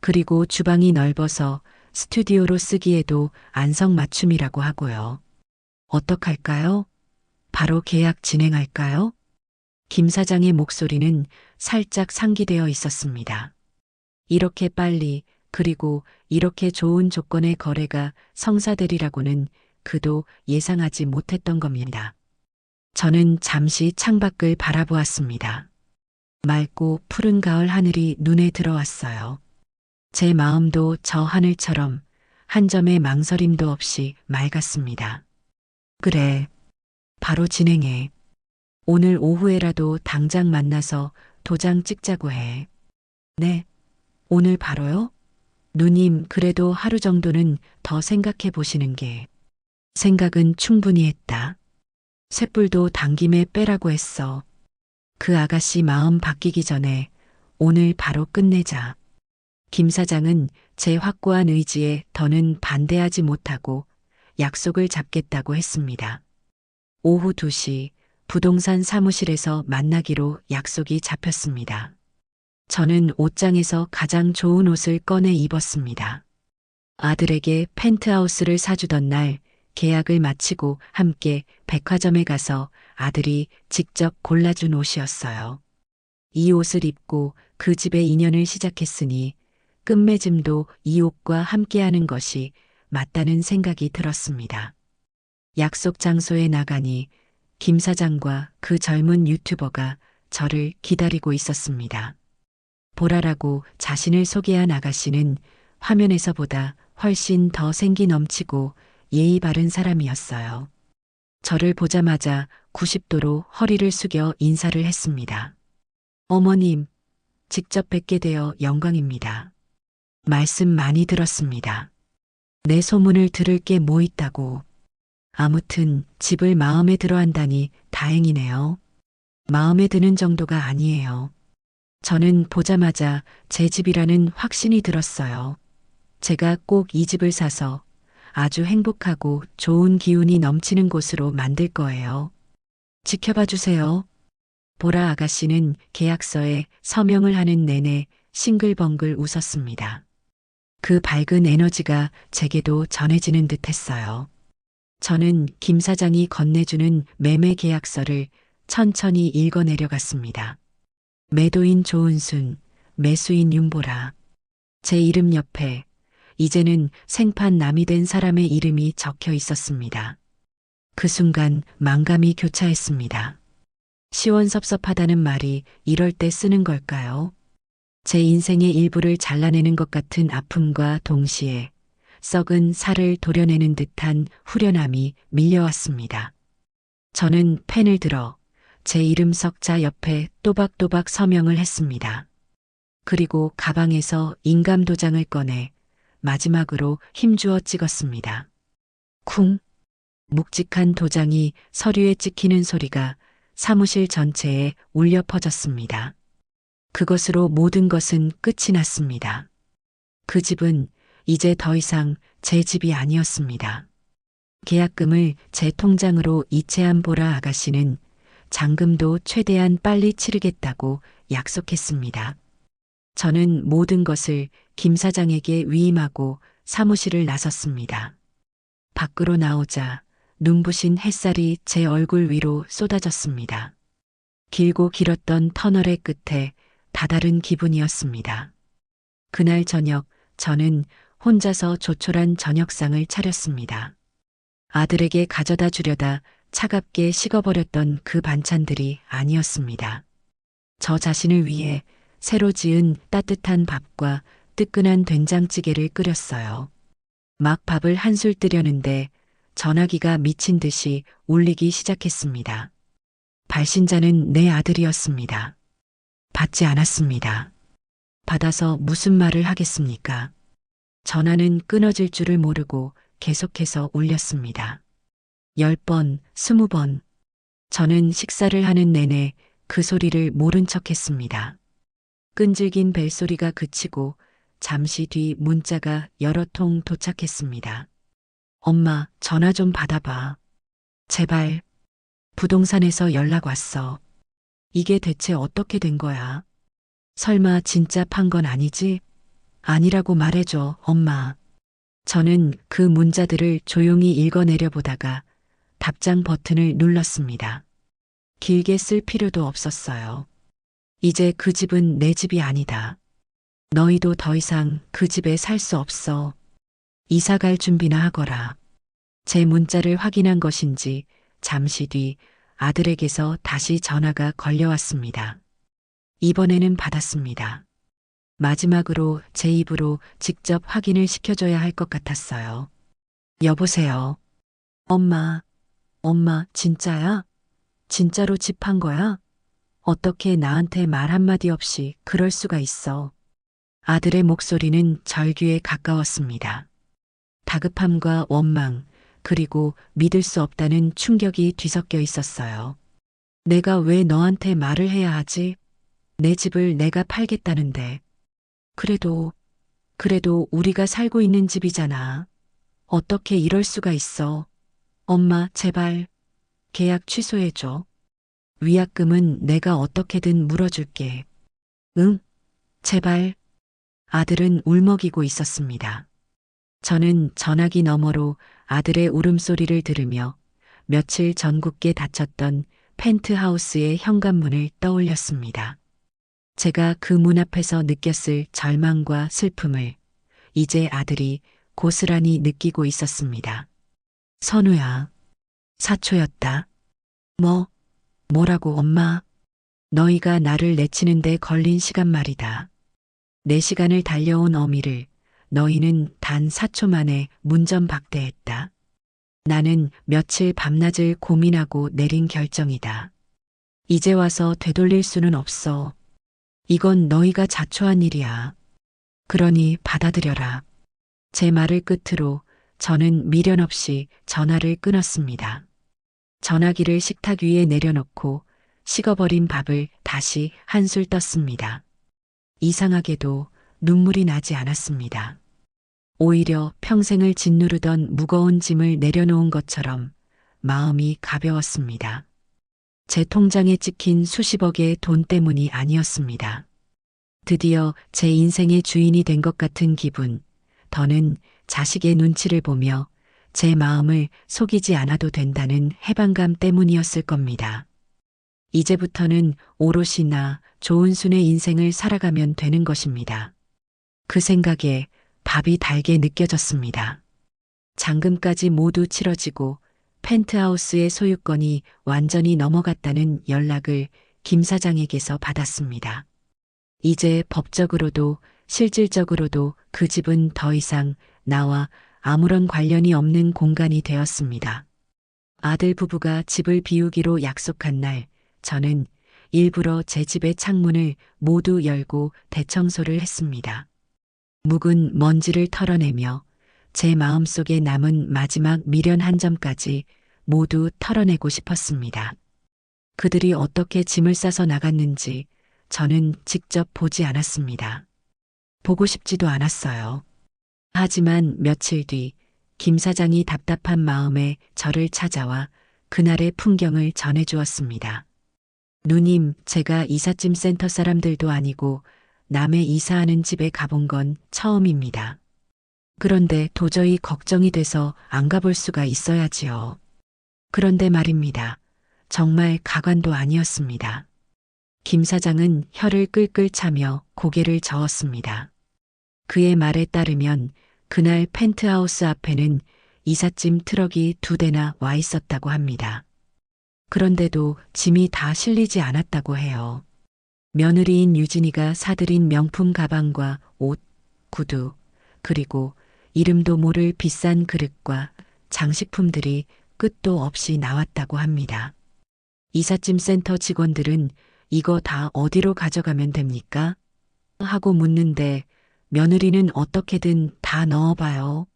Speaker 1: 그리고 주방이 넓어서 스튜디오로 쓰기에도 안성맞춤이라고 하고요. 어떡할까요? 바로 계약 진행할까요? 김 사장의 목소리는 살짝 상기되어 있었습니다. 이렇게 빨리 그리고 이렇게 좋은 조건의 거래가 성사되리라고는 그도 예상하지 못했던 겁니다. 저는 잠시 창밖을 바라보았습니다. 맑고 푸른 가을 하늘이 눈에 들어왔어요. 제 마음도 저 하늘처럼 한 점의 망설임도 없이 맑았습니다. 그래, 바로 진행해. 오늘 오후에라도 당장 만나서 도장 찍자고 해. 네, 오늘 바로요? 누님, 그래도 하루 정도는 더 생각해 보시는 게. 생각은 충분히 했다. 쇳불도 당김에 빼라고 했어. 그 아가씨 마음 바뀌기 전에 오늘 바로 끝내자. 김 사장은 제 확고한 의지에 더는 반대하지 못하고 약속을 잡겠다고 했습니다. 오후 2시 부동산 사무실에서 만나기로 약속이 잡혔습니다. 저는 옷장에서 가장 좋은 옷을 꺼내 입었습니다. 아들에게 펜트하우스를 사주던 날 계약을 마치고 함께 백화점에 가서 아들이 직접 골라준 옷이었어요. 이 옷을 입고 그 집의 인연을 시작했으니 끝맺음도 이 옷과 함께하는 것이 맞다는 생각이 들었습니다. 약속 장소에 나가니 김 사장과 그 젊은 유튜버가 저를 기다리고 있었습니다. 보라라고 자신을 소개한 아가씨는 화면에서보다 훨씬 더 생기 넘치고 예의 바른 사람이었어요. 저를 보자마자 90도로 허리를 숙여 인사를 했습니다. 어머님, 직접 뵙게 되어 영광입니다. 말씀 많이 들었습니다. 내 소문을 들을 게 뭐 있다고. 아무튼 집을 마음에 들어 한다니 다행이네요. 마음에 드는 정도가 아니에요. 저는 보자마자 제 집이라는 확신이 들었어요. 제가 꼭 이 집을 사서 아주 행복하고 좋은 기운이 넘치는 곳으로 만들 거예요. 지켜봐 주세요. 보라 아가씨는 계약서에 서명을 하는 내내 싱글벙글 웃었습니다. 그 밝은 에너지가 제게도 전해지는 듯 했어요. 저는 김 사장이 건네주는 매매 계약서를 천천히 읽어내려갔습니다. 매도인 조은순, 매수인 윤보라. 제 이름 옆에 이제는 생판 남이 된 사람의 이름이 적혀 있었습니다. 그 순간 만감이 교차했습니다. 시원섭섭하다는 말이 이럴 때 쓰는 걸까요? 제 인생의 일부를 잘라내는 것 같은 아픔과 동시에 썩은 살을 도려내는 듯한 후련함이 밀려왔습니다. 저는 펜을 들어 제 이름 석자 옆에 또박또박 서명을 했습니다. 그리고 가방에서 인감 도장을 꺼내 마지막으로 힘주어 찍었습니다. 쿵! 묵직한 도장이 서류에 찍히는 소리가 사무실 전체에 울려 퍼졌습니다. 그것으로 모든 것은 끝이 났습니다. 그 집은 이제 더 이상 제 집이 아니었습니다. 계약금을 제 통장으로 이체한 보라 아가씨는 잔금도 최대한 빨리 치르겠다고 약속했습니다. 저는 모든 것을 김 사장에게 위임하고 사무실을 나섰습니다. 밖으로 나오자 눈부신 햇살이 제 얼굴 위로 쏟아졌습니다. 길고 길었던 터널의 끝에 다다른 기분이었습니다. 그날 저녁 저는 혼자서 조촐한 저녁상을 차렸습니다. 아들에게 가져다 주려다 차갑게 식어버렸던 그 반찬들이 아니었습니다. 저 자신을 위해 새로 지은 따뜻한 밥과 뜨끈한 된장찌개를 끓였어요. 막 밥을 한술 뜨려는데 전화기가 미친 듯이 울리기 시작했습니다. 발신자는 내 아들이었습니다. 받지 않았습니다. 받아서 무슨 말을 하겠습니까? 전화는 끊어질 줄을 모르고 계속해서 울렸습니다. 10번, 20번. 저는 식사를 하는 내내 그 소리를 모른 척 했습니다. 끈질긴 벨소리가 그치고 잠시 뒤 문자가 여러 통 도착했습니다. 엄마, 전화 좀 받아봐. 제발. 부동산에서 연락 왔어. 이게 대체 어떻게 된 거야? 설마 진짜 판 건 아니지? 아니라고 말해줘, 엄마. 저는 그 문자들을 조용히 읽어내려 보다가 답장 버튼을 눌렀습니다. 길게 쓸 필요도 없었어요. 이제 그 집은 내 집이 아니다. 너희도 더 이상 그 집에 살 수 없어. 이사 갈 준비나 하거라. 제 문자를 확인한 것인지 잠시 뒤 아들에게서 다시 전화가 걸려왔습니다. 이번에는 받았습니다. 마지막으로 제 입으로 직접 확인을 시켜줘야 할 것 같았어요. 여보세요. 엄마, 진짜야? 진짜로 집 판 거야? 어떻게 나한테 말 한마디 없이 그럴 수가 있어. 아들의 목소리는 절규에 가까웠습니다. 다급함과 원망, 그리고 믿을 수 없다는 충격이 뒤섞여 있었어요. 내가 왜 너한테 말을 해야 하지? 내 집을 내가 팔겠다는데. 그래도 우리가 살고 있는 집이잖아. 어떻게 이럴 수가 있어. 엄마, 제발. 계약 취소해줘. 위약금은 내가 어떻게든 물어줄게. 응? 제발. 아들은 울먹이고 있었습니다. 저는 전화기 너머로 아들의 울음소리를 들으며 며칠 전 굳게 닫혔던 펜트하우스의 현관문을 떠올렸습니다. 제가 그 문 앞에서 느꼈을 절망과 슬픔을 이제 아들이 고스란히 느끼고 있었습니다. 선우야, 사초였다. 뭐라고 엄마? 너희가 나를 내치는데 걸린 시간 말이다. 4시간을 달려온 어미를 너희는 단 4초 만에 문전박대했다. 나는 며칠 밤낮을 고민하고 내린 결정이다. 이제 와서 되돌릴 수는 없어. 이건 너희가 자초한 일이야. 그러니 받아들여라. 제 말을 끝으로 저는 미련 없이 전화를 끊었습니다. 전화기를 식탁 위에 내려놓고 식어버린 밥을 다시 한술 떴습니다. 이상하게도 눈물이 나지 않았습니다. 오히려 평생을 짓누르던 무거운 짐을 내려놓은 것처럼 마음이 가벼웠습니다. 제 통장에 찍힌 수십억의 돈 때문이 아니었습니다. 드디어 제 인생의 주인이 된 것 같은 기분, 더는 자식의 눈치를 보며 제 마음을 속이지 않아도 된다는 해방감 때문이었을 겁니다. 이제부터는 오롯이 나 조은순의 인생을 살아가면 되는 것입니다. 그 생각에 밥이 달게 느껴졌습니다. 잔금까지 모두 치러지고 펜트하우스의 소유권이 완전히 넘어갔다는 연락을 김 사장에게서 받았습니다. 이제 법적으로도 실질적으로도 그 집은 더 이상 나와 아무런 관련이 없는 공간이 되었습니다. 아들 부부가 집을 비우기로 약속한 날, 저는 일부러 제 집의 창문을 모두 열고 대청소를 했습니다. 묵은 먼지를 털어내며 제 마음속에 남은 마지막 미련 한 점까지 모두 털어내고 싶었습니다. 그들이 어떻게 짐을 싸서 나갔는지 저는 직접 보지 않았습니다. 보고 싶지도 않았어요. 하지만 며칠 뒤 김 사장이 답답한 마음에 저를 찾아와 그날의 풍경을 전해주었습니다. 누님, 제가 이삿짐 센터 사람들도 아니고 남의 이사하는 집에 가본 건 처음입니다. 그런데 도저히 걱정이 돼서 안 가볼 수가 있어야지요. 그런데 말입니다. 정말 가관도 아니었습니다. 김 사장은 혀를 끌끌 차며 고개를 저었습니다. 그의 말에 따르면 그날 펜트하우스 앞에는 이삿짐 트럭이 2대나 와 있었다고 합니다. 그런데도 짐이 다 실리지 않았다고 해요. 며느리인 유진이가 사들인 명품 가방과 옷, 구두, 그리고 이름도 모를 비싼 그릇과 장식품들이 끝도 없이 나왔다고 합니다. 이삿짐 센터 직원들은 이거 다 어디로 가져가면 됩니까? 하고 묻는데 며느리는 어떻게든 다 넣어봐요.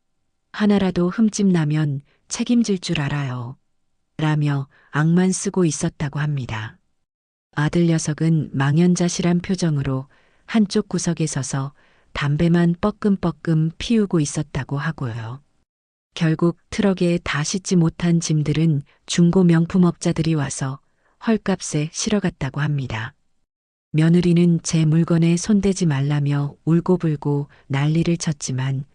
Speaker 1: 하나라도 흠집 나면 책임질 줄 알아요. 라며 악만 쓰고 있었다고 합니다. 아들 녀석은 망연자실한 표정으로 한쪽 구석에 서서 담배만 뻐끔뻐끔 피우고 있었다고 하고요. 결국 트럭에 다 싣지 못한 짐들은 중고 명품업자들이 와서 헐값에 실어갔다고 합니다. 며느리는 제 물건에 손대지 말라며 울고불고 난리를 쳤지만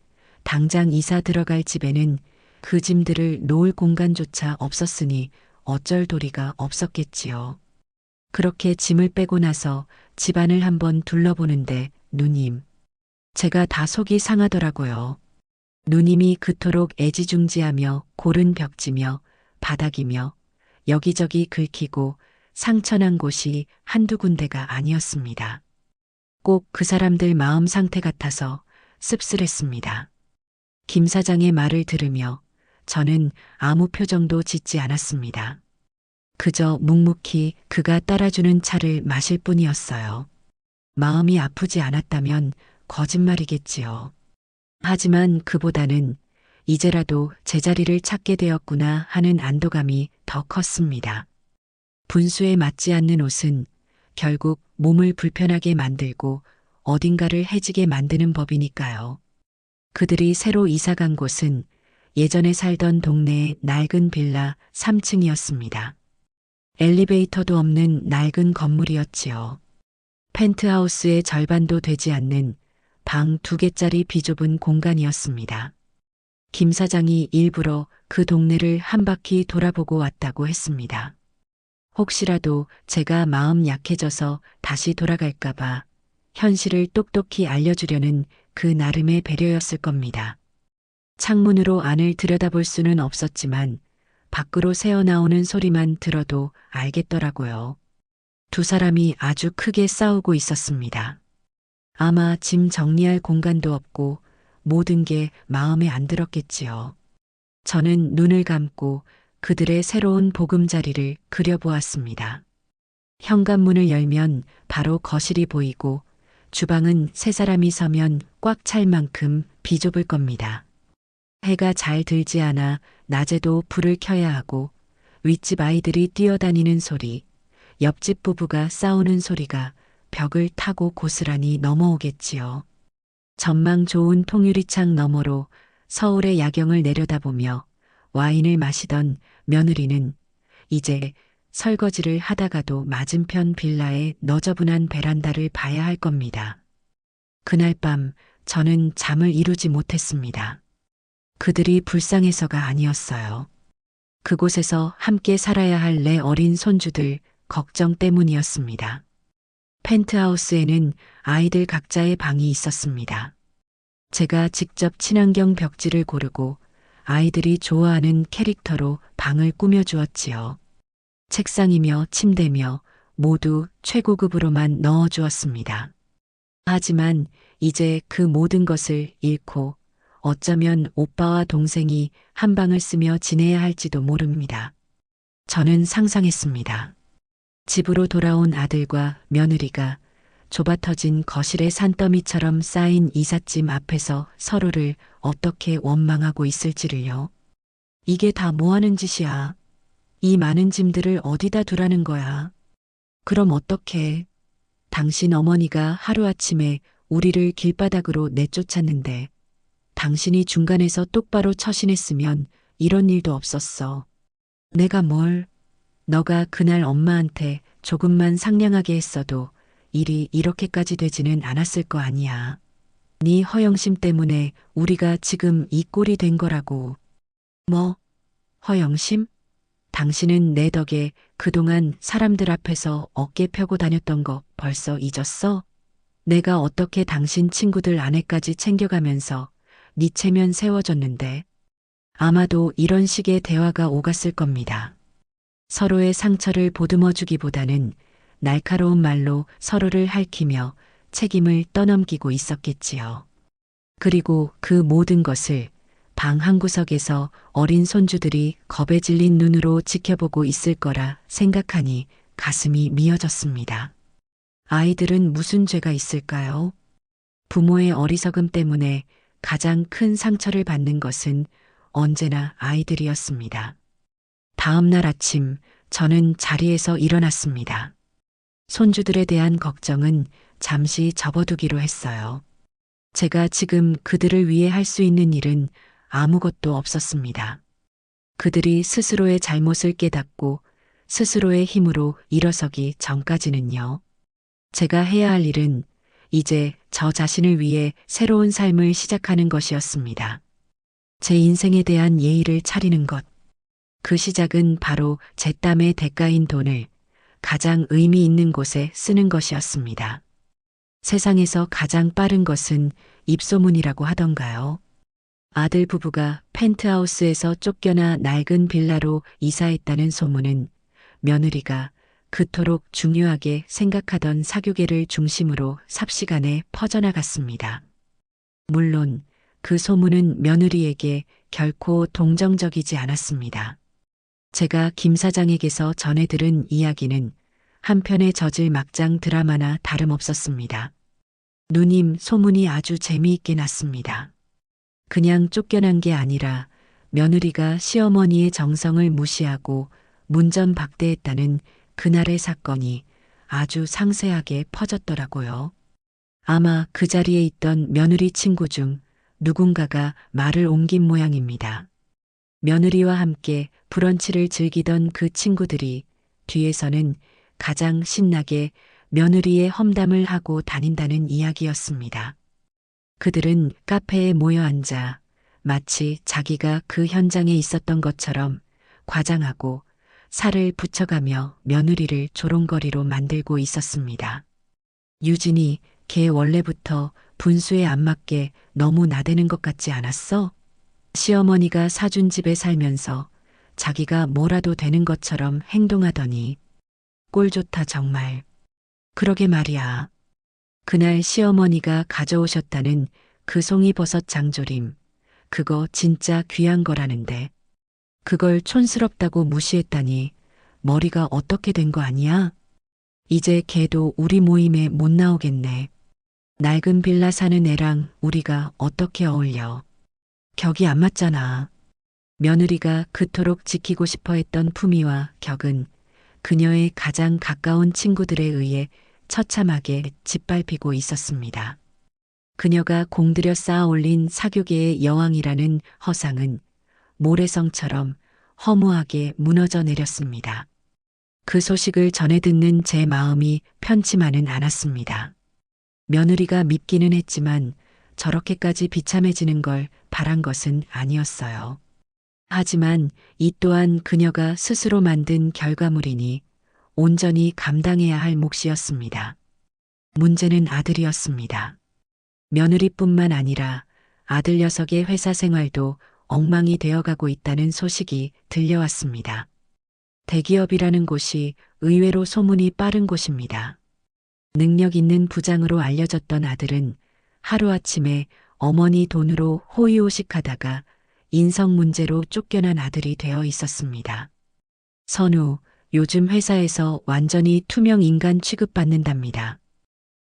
Speaker 1: 당장 이사 들어갈 집에는 그 짐들을 놓을 공간조차 없었으니 어쩔 도리가 없었겠지요. 그렇게 짐을 빼고 나서 집안을 한번 둘러보는데 누님, 제가 다 속이 상하더라고요. 누님이 그토록 애지중지하며 고른 벽지며 바닥이며 여기저기 긁히고 상처난 곳이 한두 군데가 아니었습니다. 꼭 그 사람들 마음 상태 같아서 씁쓸했습니다. 김 사장의 말을 들으며 저는 아무 표정도 짓지 않았습니다. 그저 묵묵히 그가 따라주는 차를 마실 뿐이었어요. 마음이 아프지 않았다면 거짓말이겠지요. 하지만 그보다는 이제라도 제자리를 찾게 되었구나 하는 안도감이 더 컸습니다. 분수에 맞지 않는 옷은 결국 몸을 불편하게 만들고 어딘가를 해지게 만드는 법이니까요. 그들이 새로 이사간 곳은 예전에 살던 동네의 낡은 빌라 3층이었습니다. 엘리베이터도 없는 낡은 건물이었지요. 펜트하우스의 절반도 되지 않는 방 2개짜리 비좁은 공간이었습니다. 김 사장이 일부러 그 동네를 한 바퀴 돌아보고 왔다고 했습니다. 혹시라도 제가 마음 약해져서 다시 돌아갈까봐 현실을 똑똑히 알려주려는 그 나름의 배려였을 겁니다. 창문으로 안을 들여다볼 수는 없었지만 밖으로 새어나오는 소리만 들어도 알겠더라고요. 2사람이 아주 크게 싸우고 있었습니다. 아마 짐 정리할 공간도 없고 모든 게 마음에 안 들었겠지요. 저는 눈을 감고 그들의 새로운 보금자리를 그려보았습니다. 현관문을 열면 바로 거실이 보이고 주방은 3사람이 서면 꽉 찰 만큼 비좁을 겁니다. 해가 잘 들지 않아 낮에도 불을 켜야 하고 윗집 아이들이 뛰어다니는 소리, 옆집 부부가 싸우는 소리가 벽을 타고 고스란히 넘어오겠지요. 전망 좋은 통유리창 너머로 서울의 야경을 내려다보며 와인을 마시던 며느리는 이제 설거지를 하다가도 맞은편 빌라의 너저분한 베란다를 봐야 할 겁니다. 그날 밤 저는 잠을 이루지 못했습니다. 그들이 불쌍해서가 아니었어요. 그곳에서 함께 살아야 할 내 어린 손주들 걱정 때문이었습니다. 펜트하우스에는 아이들 각자의 방이 있었습니다. 제가 직접 친환경 벽지를 고르고 아이들이 좋아하는 캐릭터로 방을 꾸며주었지요. 책상이며 침대며 모두 최고급으로만 넣어주었습니다. 하지만 이제 그 모든 것을 잃고 어쩌면 오빠와 동생이 한 방을 쓰며 지내야 할지도 모릅니다. 저는 상상했습니다. 집으로 돌아온 아들과 며느리가 좁아터진 거실의 산더미처럼 쌓인 이삿짐 앞에서 서로를 어떻게 원망하고 있을지를요. 이게 다 뭐 하는 짓이야. 이 많은 짐들을 어디다 두라는 거야. 그럼 어떡해. 당신 어머니가 하루아침에 우리를 길바닥으로 내쫓았는데 당신이 중간에서 똑바로 처신했으면 이런 일도 없었어. 내가 뭘, 너가 그날 엄마한테 조금만 상냥하게 했어도 일이 이렇게까지 되지는 않았을 거 아니야. 네 허영심 때문에 우리가 지금 이 꼴이 된 거라고. 뭐? 허영심? 당신은 내 덕에 그동안 사람들 앞에서 어깨 펴고 다녔던 거 벌써 잊었어? 내가 어떻게 당신 친구들 아내까지 챙겨가면서 네 체면 세워줬는데. 아마도 이런 식의 대화가 오갔을 겁니다. 서로의 상처를 보듬어 주기보다는 날카로운 말로 서로를 핥히며 책임을 떠넘기고 있었겠지요. 그리고 그 모든 것을 방 한구석에서 어린 손주들이 겁에 질린 눈으로 지켜보고 있을 거라 생각하니 가슴이 미어졌습니다. 아이들은 무슨 죄가 있을까요? 부모의 어리석음 때문에 가장 큰 상처를 받는 것은 언제나 아이들이었습니다. 다음 날 아침 저는 자리에서 일어났습니다. 손주들에 대한 걱정은 잠시 접어두기로 했어요. 제가 지금 그들을 위해 할 수 있는 일은 아무것도 없었습니다. 그들이 스스로의 잘못을 깨닫고 스스로의 힘으로 일어서기 전까지는요. 제가 해야 할 일은 이제 저 자신을 위해 새로운 삶을 시작하는 것이었습니다. 제 인생에 대한 예의를 차리는 것. 그 시작은 바로 제 땀의 대가인 돈을 가장 의미 있는 곳에 쓰는 것이었습니다. 세상에서 가장 빠른 것은 입소문이라고 하던가요. 아들 부부가 펜트하우스에서 쫓겨나 낡은 빌라로 이사했다는 소문은 며느리가 그토록 중요하게 생각하던 사교계를 중심으로 삽시간에 퍼져나갔습니다. 물론 그 소문은 며느리에게 결코 동정적이지 않았습니다. 제가 김 사장에게서 전해 들은 이야기는 한 편의 저질 막장 드라마나 다름없었습니다. 누님, 소문이 아주 재미있게 났습니다. 그냥 쫓겨난 게 아니라 며느리가 시어머니의 정성을 무시하고 문전박대했다는 그날의 사건이 아주 상세하게 퍼졌더라고요. 아마 그 자리에 있던 며느리 친구 중 누군가가 말을 옮긴 모양입니다. 며느리와 함께 브런치를 즐기던 그 친구들이 뒤에서는 가장 신나게 며느리의 험담을 하고 다닌다는 이야기였습니다. 그들은 카페에 모여 앉아 마치 자기가 그 현장에 있었던 것처럼 과장하고 살을 붙여가며 며느리를 조롱거리로 만들고 있었습니다. 유진이 걔 원래부터 분수에 안 맞게 너무 나대는 것 같지 않았어? 시어머니가 사준 집에 살면서 자기가 뭐라도 되는 것처럼 행동하더니 꼴 좋다 정말. 그러게 말이야. 그날 시어머니가 가져오셨다는 그 송이버섯 장조림. 그거 진짜 귀한 거라는데. 그걸 촌스럽다고 무시했다니 머리가 어떻게 된 거 아니야? 이제 걔도 우리 모임에 못 나오겠네. 낡은 빌라 사는 애랑 우리가 어떻게 어울려. 격이 안 맞잖아. 며느리가 그토록 지키고 싶어 했던 품위와 격은 그녀의 가장 가까운 친구들에 의해 처참하게 짓밟히고 있었습니다. 그녀가 공들여 쌓아 올린 사교계의 여왕이라는 허상은 모래성처럼 허무하게 무너져 내렸습니다. 그 소식을 전해 듣는 제 마음이 편치만은 않았습니다. 며느리가 밉기는 했지만 저렇게까지 비참해지는 걸 바란 것은 아니었어요. 하지만 이 또한 그녀가 스스로 만든 결과물이니 온전히 감당해야 할 몫이었습니다. 문제는 아들이었습니다. 며느리뿐만 아니라 아들 녀석의 회사 생활도 엉망이 되어가고 있다는 소식이 들려왔습니다. 대기업이라는 곳이 의외로 소문이 빠른 곳입니다. 능력 있는 부장으로 알려졌던 아들은 하루아침에 어머니 돈으로 호의호식하다가 인성 문제로 쫓겨난 아들이 되어 있었습니다. 선우, 요즘 회사에서 완전히 투명 인간 취급받는답니다.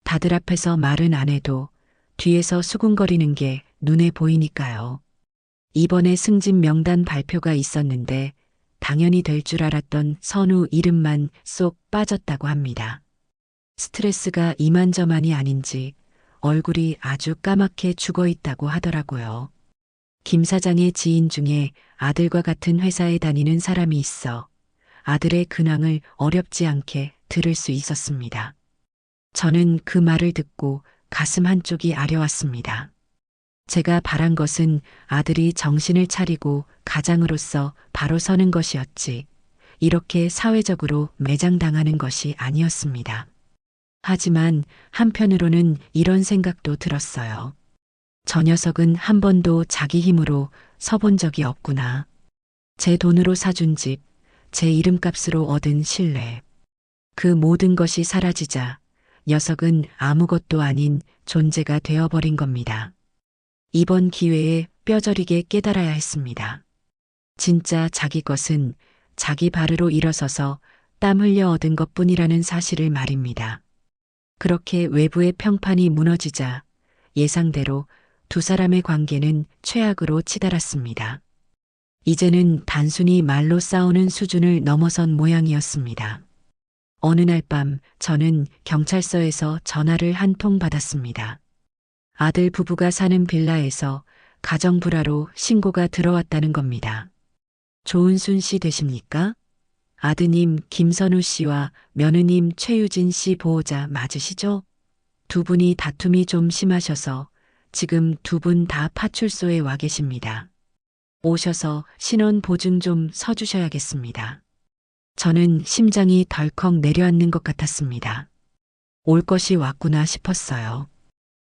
Speaker 1: 다들 앞에서 말은 안 해도 뒤에서 수군거리는 게 눈에 보이니까요. 이번에 승진 명단 발표가 있었는데 당연히 될 줄 알았던 선우 이름만 쏙 빠졌다고 합니다. 스트레스가 이만저만이 아닌지 얼굴이 아주 까맣게 죽어 있다고 하더라고요. 김 사장의 지인 중에 아들과 같은 회사에 다니는 사람이 있어 아들의 근황을 어렵지 않게 들을 수 있었습니다. 저는 그 말을 듣고 가슴 한쪽이 아려왔습니다. 제가 바란 것은 아들이 정신을 차리고 가장으로서 바로 서는 것이었지, 이렇게 사회적으로 매장당하는 것이 아니었습니다. 하지만 한편으로는 이런 생각도 들었어요. 저 녀석은 한 번도 자기 힘으로 서본 적이 없구나. 제 돈으로 사준 집, 제 이름값으로 얻은 신뢰. 그 모든 것이 사라지자 녀석은 아무것도 아닌 존재가 되어버린 겁니다. 이번 기회에 뼈저리게 깨달아야 했습니다. 진짜 자기 것은 자기 발으로 일어서서 땀 흘려 얻은 것뿐이라는 사실을 말입니다. 그렇게 외부의 평판이 무너지자 예상대로 두 사람의 관계는 최악으로 치달았습니다. 이제는 단순히 말로 싸우는 수준을 넘어선 모양이었습니다. 어느 날 밤 저는 경찰서에서 전화를 한 통 받았습니다. 아들 부부가 사는 빌라에서 가정불화로 신고가 들어왔다는 겁니다. 조은순 씨 되십니까? 아드님 김선우 씨와 며느님 최유진 씨 보호자 맞으시죠? 두 분이 다툼이 좀 심하셔서 지금 두 분 다 파출소에 와 계십니다. 오셔서 신원 보증 좀 서주셔야겠습니다. 저는 심장이 덜컥 내려앉는 것 같았습니다. 올 것이 왔구나 싶었어요.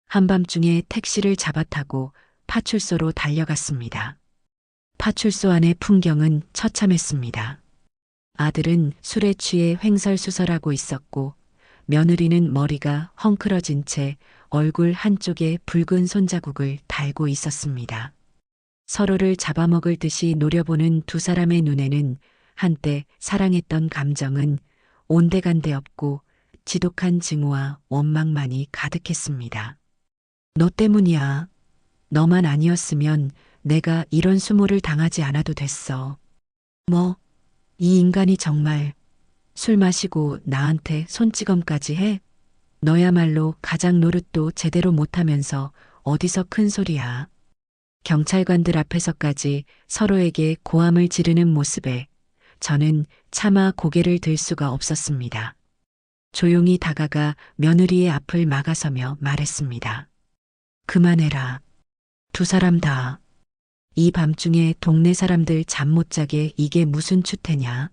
Speaker 1: 한밤중에 택시를 잡아 타고 파출소로 달려갔습니다. 파출소 안의 풍경은 처참했습니다. 아들은 술에 취해 횡설수설하고 있었고 며느리는 머리가 헝클어진 채 얼굴 한쪽에 붉은 손자국을 달고 있었습니다. 서로를 잡아먹을 듯이 노려보는 두 사람의 눈에는 한때 사랑했던 감정은 온데간데 없고 지독한 증오와 원망만이 가득했습니다. 너 때문이야. 너만 아니었으면 내가 이런 수모를 당하지 않아도 됐어. 뭐, 이 인간이 정말 술 마시고 나한테 손찌검까지 해? 너야말로 가장 노릇도 제대로 못하면서 어디서 큰 소리야. 경찰관들 앞에서까지 서로에게 고함을 지르는 모습에 저는 차마 고개를 들 수가 없었습니다. 조용히 다가가 며느리의 앞을 막아서며 말했습니다. 그만해라. 두 사람 다. 이 밤중에 동네 사람들 잠 못 자게 이게 무슨 추태냐.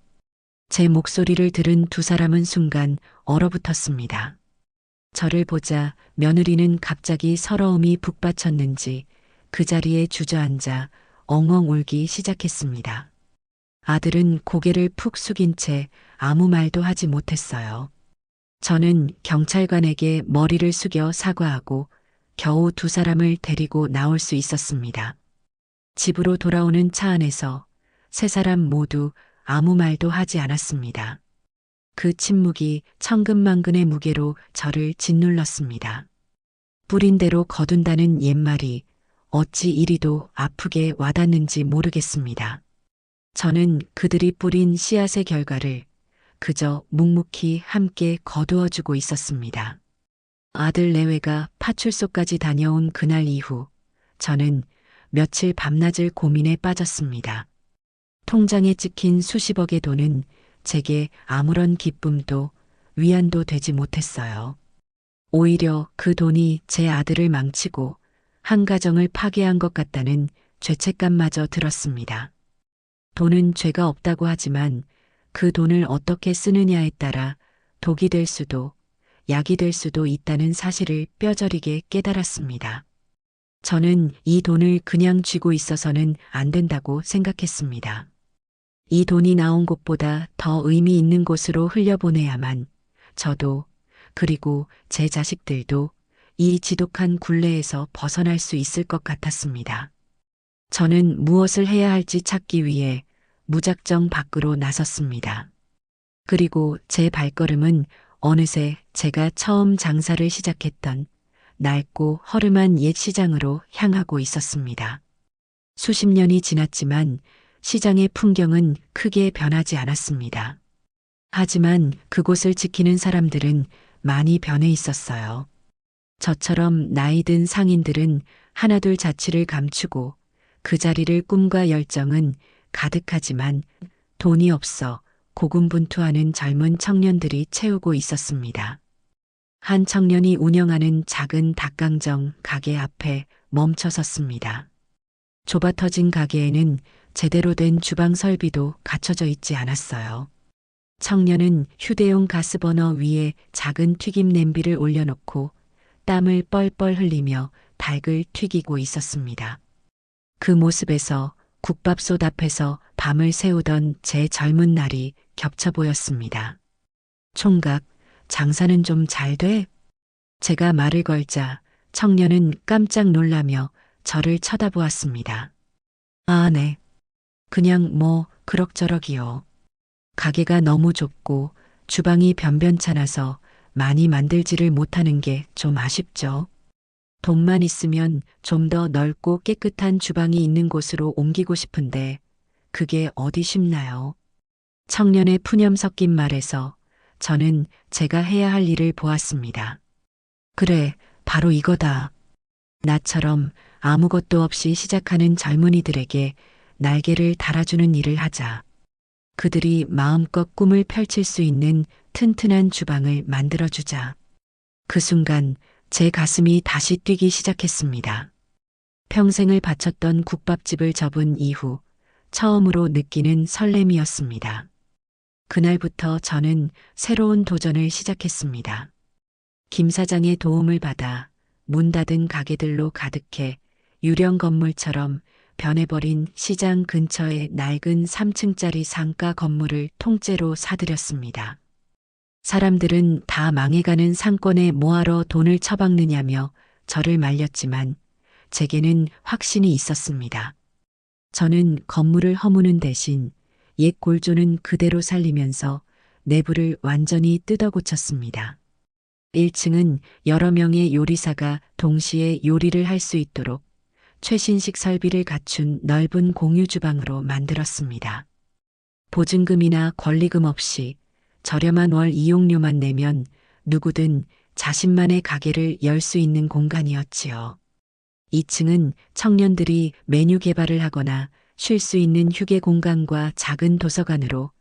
Speaker 1: 제 목소리를 들은 두 사람은 순간 얼어붙었습니다. 저를 보자 며느리는 갑자기 서러움이 북받쳤는지 그 자리에 주저앉아 엉엉 울기 시작했습니다. 아들은 고개를 푹 숙인 채 아무 말도 하지 못했어요. 저는 경찰관에게 머리를 숙여 사과하고 겨우 두 사람을 데리고 나올 수 있었습니다. 집으로 돌아오는 차 안에서 세 사람 모두 아무 말도 하지 않았습니다. 그 침묵이 천근만근의 무게로 저를 짓눌렀습니다. 뿌린 대로 거둔다는 옛말이 어찌 이리도 아프게 와닿는지 모르겠습니다. 저는 그들이 뿌린 씨앗의 결과를 그저 묵묵히 함께 거두어주고 있었습니다. 아들 내외가 파출소까지 다녀온 그날 이후 저는 며칠 밤낮을 고민에 빠졌습니다. 통장에 찍힌 수십억의 돈은 제게 아무런 기쁨도 위안도 되지 못했어요. 오히려 그 돈이 제 아들을 망치고 한 가정을 파괴한 것 같다는 죄책감마저 들었습니다. 돈은 죄가 없다고 하지만 그 돈을 어떻게 쓰느냐에 따라 독이 될 수도 약이 될 수도 있다는 사실을 뼈저리게 깨달았습니다. 저는 이 돈을 그냥 쥐고 있어서는 안 된다고 생각했습니다. 이 돈이 나온 곳보다 더 의미 있는 곳으로 흘려보내야만 저도 그리고 제 자식들도 이 지독한 굴레에서 벗어날 수 있을 것 같았습니다. 저는 무엇을 해야 할지 찾기 위해 무작정 밖으로 나섰습니다. 그리고 제 발걸음은 어느새 제가 처음 장사를 시작했던 낡고 허름한 옛 시장으로 향하고 있었습니다. 수십 년이 지났지만 시장의 풍경은 크게 변하지 않았습니다. 하지만 그곳을 지키는 사람들은 많이 변해 있었어요. 저처럼 나이 든 상인들은 하나둘 자취를 감추고 그 자리를 꿈과 열정은 가득하지만 돈이 없어 고군분투하는 젊은 청년들이 채우고 있었습니다. 한 청년이 운영하는 작은 닭강정 가게 앞에 멈춰 섰습니다. 좁아터진 가게에는 제대로 된 주방 설비도 갖춰져 있지 않았어요. 청년은 휴대용 가스버너 위에 작은 튀김 냄비를 올려놓고 땀을 뻘뻘 흘리며 닭을 튀기고 있었습니다. 그 모습에서 국밥솥 앞에서 밤을 새우던 제 젊은 날이 겹쳐 보였습니다. 총각, 장사는 좀 잘 돼? 제가 말을 걸자 청년은 깜짝 놀라며 저를 쳐다보았습니다. 아, 네. 그냥 뭐 그럭저럭이요. 가게가 너무 좁고 주방이 변변찮아서 많이 만들지를 못하는 게 좀 아쉽죠. 돈만 있으면 좀 더 넓고 깨끗한 주방이 있는 곳으로 옮기고 싶은데 그게 어디 쉽나요? 청년의 푸념 섞인 말에서 저는 제가 해야 할 일을 보았습니다. 그래, 바로 이거다. 나처럼 아무것도 없이 시작하는 젊은이들에게 날개를 달아주는 일을 하자. 그들이 마음껏 꿈을 펼칠 수 있는 튼튼한 주방을 만들어주자. 그 순간 제 가슴이 다시 뛰기 시작했습니다. 평생을 바쳤던 국밥집을 접은 이후 처음으로 느끼는 설렘이었습니다. 그날부터 저는 새로운 도전을 시작했습니다. 김 사장의 도움을 받아 문 닫은 가게들로 가득해 유령 건물처럼 변해버린 시장 근처의 낡은 3층짜리 상가 건물을 통째로 사들였습니다. 사람들은 다 망해가는 상권에 뭐하러 돈을 처박느냐며 저를 말렸지만 제게는 확신이 있었습니다. 저는 건물을 허무는 대신 옛 골조는 그대로 살리면서 내부를 완전히 뜯어 고쳤습니다. 1층은 여러 명의 요리사가 동시에 요리를 할 수 있도록 최신식 설비를 갖춘 넓은 공유 주방으로 만들었습니다. 보증금이나 권리금 없이 저렴한 월 이용료만 내면 누구든 자신만의 가게를 열 수 있는 공간이었지요. 2층은 청년들이 메뉴 개발을 하거나 쉴 수 있는 휴게 공간과 작은 도서관으로,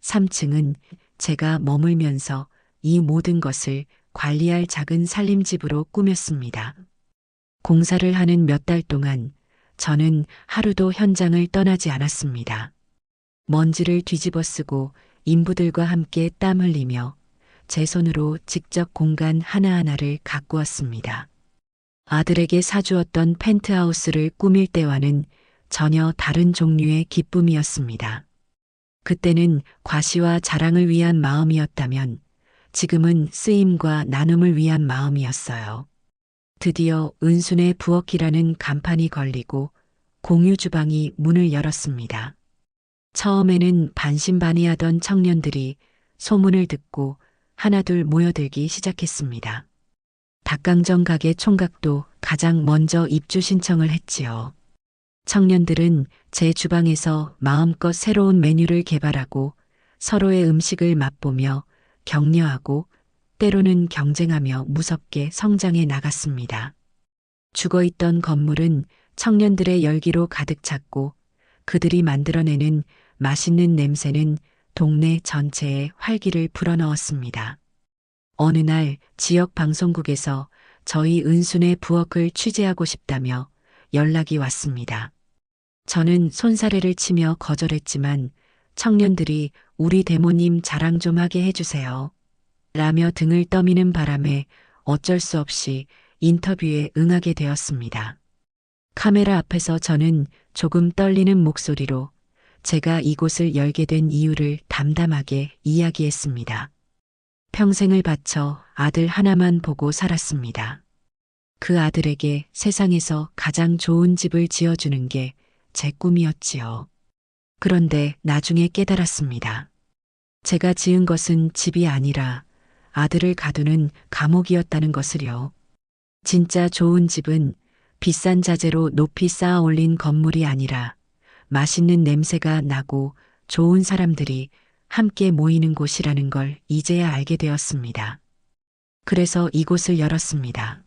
Speaker 1: 3층은 제가 머물면서 이 모든 것을 관리할 작은 살림집으로 꾸몄습니다. 공사를 하는 몇 달 동안 저는 하루도 현장을 떠나지 않았습니다. 먼지를 뒤집어 쓰고 인부들과 함께 땀 흘리며 제 손으로 직접 공간 하나하나를 가꾸었습니다. 아들에게 사주었던 펜트하우스를 꾸밀 때와는 전혀 다른 종류의 기쁨이었습니다. 그때는 과시와 자랑을 위한 마음이었다면 지금은 쓰임과 나눔을 위한 마음이었어요. 드디어 은순의 부엌이라는 간판이 걸리고 공유 주방이 문을 열었습니다. 처음에는 반신반의하던 청년들이 소문을 듣고 하나둘 모여들기 시작했습니다. 닭강정 가게 총각도 가장 먼저 입주 신청을 했지요. 청년들은 제 주방에서 마음껏 새로운 메뉴를 개발하고 서로의 음식을 맛보며 격려하고 때로는 경쟁하며 무섭게 성장해 나갔습니다. 죽어있던 건물은 청년들의 열기로 가득 찼고 그들이 만들어내는 맛있는 냄새는 동네 전체에 활기를 불어넣었습니다. 어느 날 지역 방송국에서 저희 은순의 부엌을 취재하고 싶다며 연락이 왔습니다. 저는 손사래를 치며 거절했지만 청년들이 우리 대모님 자랑 좀 하게 해주세요. 라며 등을 떠미는 바람에 어쩔 수 없이 인터뷰에 응하게 되었습니다. 카메라 앞에서 저는 조금 떨리는 목소리로 제가 이곳을 열게 된 이유를 담담하게 이야기했습니다. 평생을 바쳐 아들 하나만 보고 살았습니다. 그 아들에게 세상에서 가장 좋은 집을 지어주는 게 제 꿈이었지요. 그런데 나중에 깨달았습니다. 제가 지은 것은 집이 아니라 아들을 가두는 감옥이었다는 것을요. 진짜 좋은 집은 비싼 자재로 높이 쌓아 올린 건물이 아니라 맛있는 냄새가 나고 좋은 사람들이 함께 모이는 곳이라는 걸 이제야 알게 되었습니다. 그래서 이곳을 열었습니다.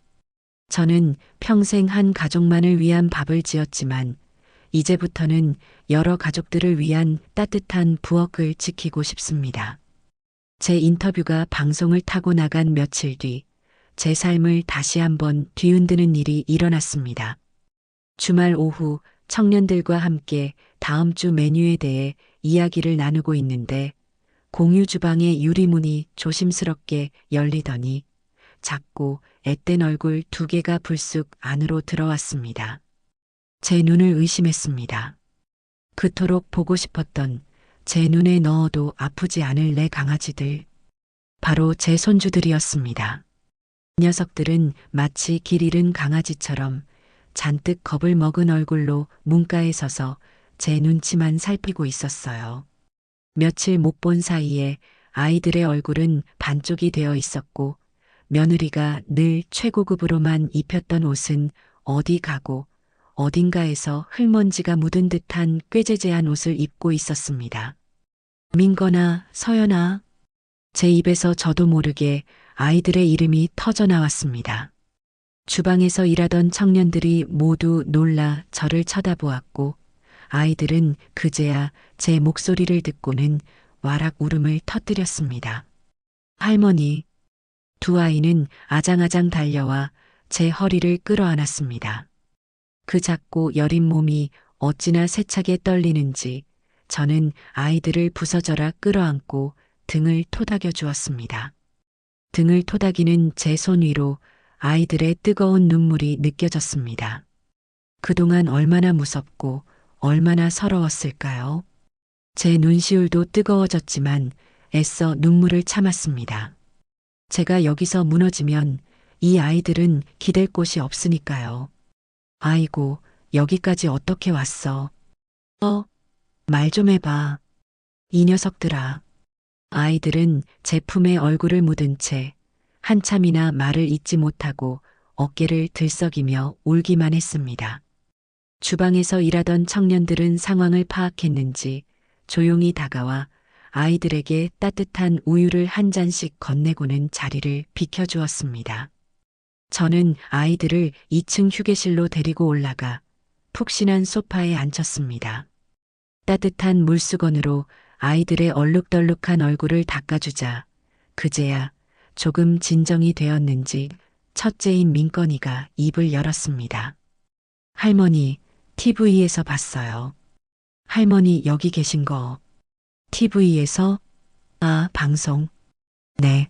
Speaker 1: 저는 평생 한 가족만을 위한 밥을 지었지만 이제부터는 여러 가족들을 위한 따뜻한 부엌을 지키고 싶습니다. 제 인터뷰가 방송을 타고 나간 며칠 뒤, 제 삶을 다시 한번 뒤흔드는 일이 일어났습니다. 주말 오후 청년들과 함께 다음 주 메뉴에 대해 이야기를 나누고 있는데 공유 주방의 유리문이 조심스럽게 열리더니 작고 앳된 얼굴 두 개가 불쑥 안으로 들어왔습니다. 제 눈을 의심했습니다. 그토록 보고 싶었던 제 눈에 넣어도 아프지 않을 내 강아지들. 바로 제 손주들이었습니다. 녀석들은 마치 길 잃은 강아지처럼 잔뜩 겁을 먹은 얼굴로 문가에 서서 제 눈치만 살피고 있었어요. 며칠 못 본 사이에 아이들의 얼굴은 반쪽이 되어 있었고 며느리가 늘 최고급으로만 입혔던 옷은 어디 가고 어딘가에서 흙먼지가 묻은 듯한 꾀재재한 옷을 입고 있었습니다. 민건아, 서연아. 제 입에서 저도 모르게 아이들의 이름이 터져 나왔습니다. 주방에서 일하던 청년들이 모두 놀라 저를 쳐다보았고 아이들은 그제야 제 목소리를 듣고는 와락 울음을 터뜨렸습니다. 할머니. 두 아이는 아장아장 달려와 제 허리를 끌어안았습니다. 그 작고 여린 몸이 어찌나 세차게 떨리는지 저는 아이들을 부서져라 끌어안고 등을 토닥여 주었습니다. 등을 토닥이는 제 손 위로 아이들의 뜨거운 눈물이 느껴졌습니다. 그동안 얼마나 무섭고 얼마나 서러웠을까요? 제 눈시울도 뜨거워졌지만 애써 눈물을 참았습니다. 제가 여기서 무너지면 이 아이들은 기댈 곳이 없으니까요. 아이고, 여기까지 어떻게 왔어? 말 좀 해봐. 이 녀석들아. 아이들은 제 품에 얼굴을 묻은 채 한참이나 말을 잇지 못하고 어깨를 들썩이며 울기만 했습니다. 주방에서 일하던 청년들은 상황을 파악했는지 조용히 다가와 아이들에게 따뜻한 우유를 한 잔씩 건네고는 자리를 비켜주었습니다. 저는 아이들을 2층 휴게실로 데리고 올라가 푹신한 소파에 앉혔습니다. 따뜻한 물수건으로 아이들의 얼룩덜룩한 얼굴을 닦아주자 그제야 조금 진정이 되었는지 첫째인 민건이가 입을 열었습니다. 할머니, TV에서 봤어요. 할머니 여기 계신 거. TV에서? 아, 방송. 네.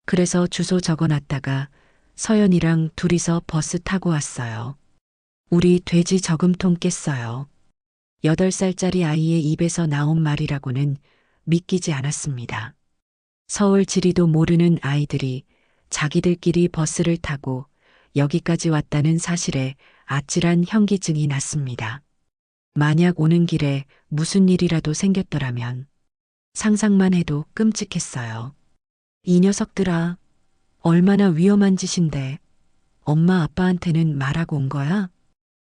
Speaker 1: 그래서 주소 적어놨다가 서연이랑 둘이서 버스 타고 왔어요. 우리 돼지 저금통 깼어요. 8살짜리 아이의 입에서 나온 말이라고는 믿기지 않았습니다. 서울 지리도 모르는 아이들이 자기들끼리 버스를 타고 여기까지 왔다는 사실에 아찔한 현기증이 났습니다. 만약 오는 길에 무슨 일이라도 생겼더라면 상상만 해도 끔찍했어요. 이 녀석들아, 얼마나 위험한 짓인데 엄마 아빠한테는 말하고 온 거야?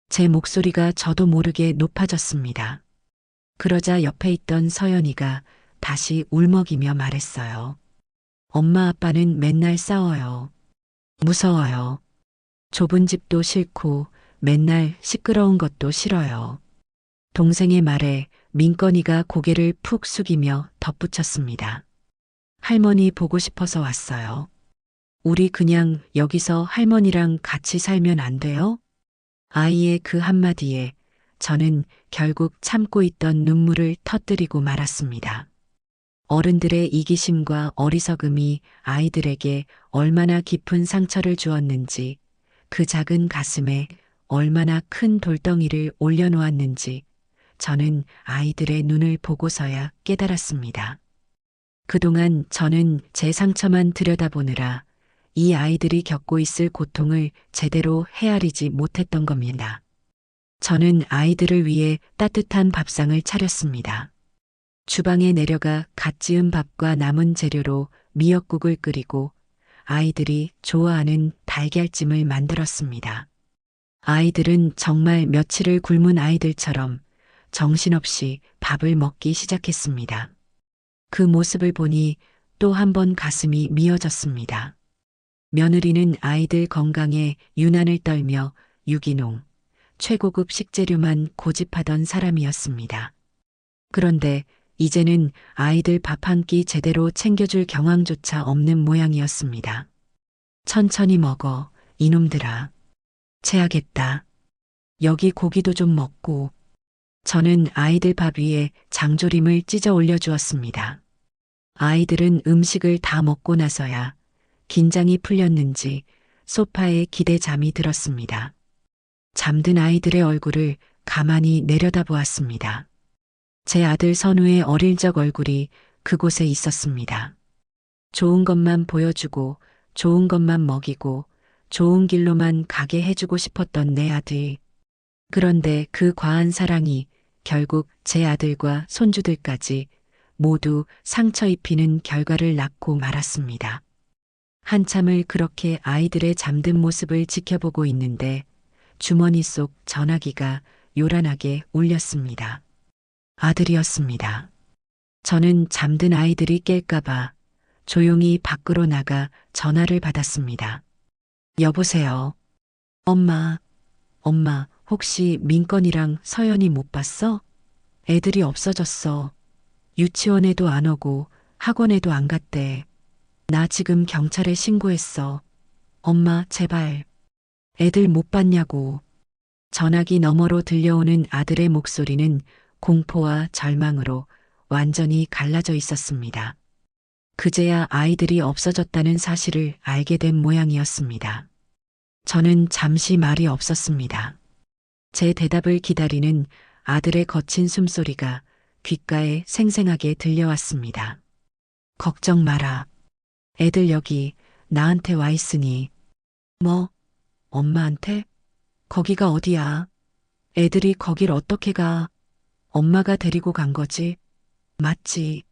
Speaker 1: 제 목소리가 저도 모르게 높아졌습니다. 그러자 옆에 있던 서연이가 다시 울먹이며 말했어요. 엄마 아빠는 맨날 싸워요. 무서워요. 좁은 집도 싫고 맨날 시끄러운 것도 싫어요. 동생의 말에 민건이가 고개를 푹 숙이며 덧붙였습니다. 할머니 보고 싶어서 왔어요. 우리 그냥 여기서 할머니랑 같이 살면 안 돼요? 아이의 그 한마디에 저는 결국 참고 있던 눈물을 터뜨리고 말았습니다. 어른들의 이기심과 어리석음이 아이들에게 얼마나 깊은 상처를 주었는지, 그 작은 가슴에 얼마나 큰 돌덩이를 올려놓았는지 저는 아이들의 눈을 보고서야 깨달았습니다. 그동안 저는 제 상처만 들여다보느라 이 아이들이 겪고 있을 고통을 제대로 헤아리지 못했던 겁니다. 저는 아이들을 위해 따뜻한 밥상을 차렸습니다. 주방에 내려가 갓 지은 밥과 남은 재료로 미역국을 끓이고 아이들이 좋아하는 달걀찜을 만들었습니다. 아이들은 정말 며칠을 굶은 아이들처럼 정신없이 밥을 먹기 시작했습니다. 그 모습을 보니 또 한 번 가슴이 미어졌습니다. 며느리는 아이들 건강에 유난을 떨며 유기농, 최고급 식재료만 고집하던 사람이었습니다. 그런데 이제는 아이들 밥 한 끼 제대로 챙겨줄 경황조차 없는 모양이었습니다. 천천히 먹어, 이놈들아. 체하겠다. 여기 고기도 좀 먹고. 저는 아이들 밥 위에 장조림을 찢어 올려주었습니다. 아이들은 음식을 다 먹고 나서야 긴장이 풀렸는지 소파에 기대 잠이 들었습니다. 잠든 아이들의 얼굴을 가만히 내려다보았습니다. 제 아들 선우의 어릴 적 얼굴이 그곳에 있었습니다. 좋은 것만 보여주고 좋은 것만 먹이고 좋은 길로만 가게 해주고 싶었던 내 아들. 그런데 그 과한 사랑이 결국 제 아들과 손주들까지 모두 상처 입히는 결과를 낳고 말았습니다. 한참을 그렇게 아이들의 잠든 모습을 지켜보고 있는데 주머니 속 전화기가 요란하게 울렸습니다. 아들이었습니다. 저는 잠든 아이들이 깰까봐 조용히 밖으로 나가 전화를 받았습니다. 여보세요. 엄마, 혹시 민건이랑 서연이 못 봤어? 애들이 없어졌어. 유치원에도 안 오고 학원에도 안 갔대. 나 지금 경찰에 신고했어. 엄마, 제발. 애들 못 봤냐고. 전화기 너머로 들려오는 아들의 목소리는 공포와 절망으로 완전히 갈라져 있었습니다. 그제야 아이들이 없어졌다는 사실을 알게 된 모양이었습니다. 저는 잠시 말이 없었습니다. 제 대답을 기다리는 아들의 거친 숨소리가 귓가에 생생하게 들려왔습니다. 걱정 마라. 애들 여기 나한테 와 있으니. 뭐? 엄마한테? 거기가 어디야? 애들이 거길 어떻게 가? 엄마가 데리고 간 거지? 맞지?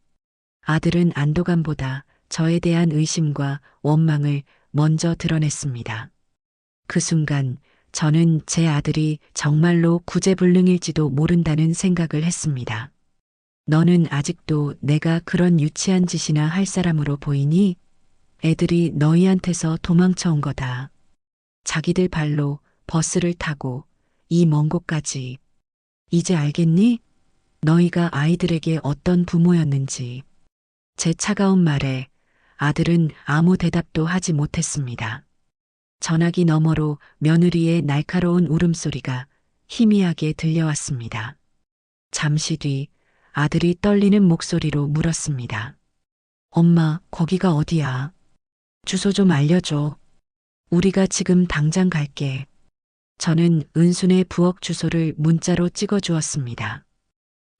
Speaker 1: 아들은 안도감보다 저에 대한 의심과 원망을 먼저 드러냈습니다. 그 순간 저는 제 아들이 정말로 구제불능일지도 모른다는 생각을 했습니다. 너는 아직도 내가 그런 유치한 짓이나 할 사람으로 보이니? 애들이 너희한테서 도망쳐 온 거다. 자기들 발로 버스를 타고 이 먼 곳까지. 이제 알겠니? 너희가 아이들에게 어떤 부모였는지. 제 차가운 말에 아들은 아무 대답도 하지 못했습니다. 전화기 너머로 며느리의 날카로운 울음소리가 희미하게 들려왔습니다. 잠시 뒤 아들이 떨리는 목소리로 물었습니다. 엄마, 거기가 어디야? 주소 좀 알려줘. 우리가 지금 당장 갈게. 저는 은순의 부엌 주소를 문자로 찍어 주었습니다.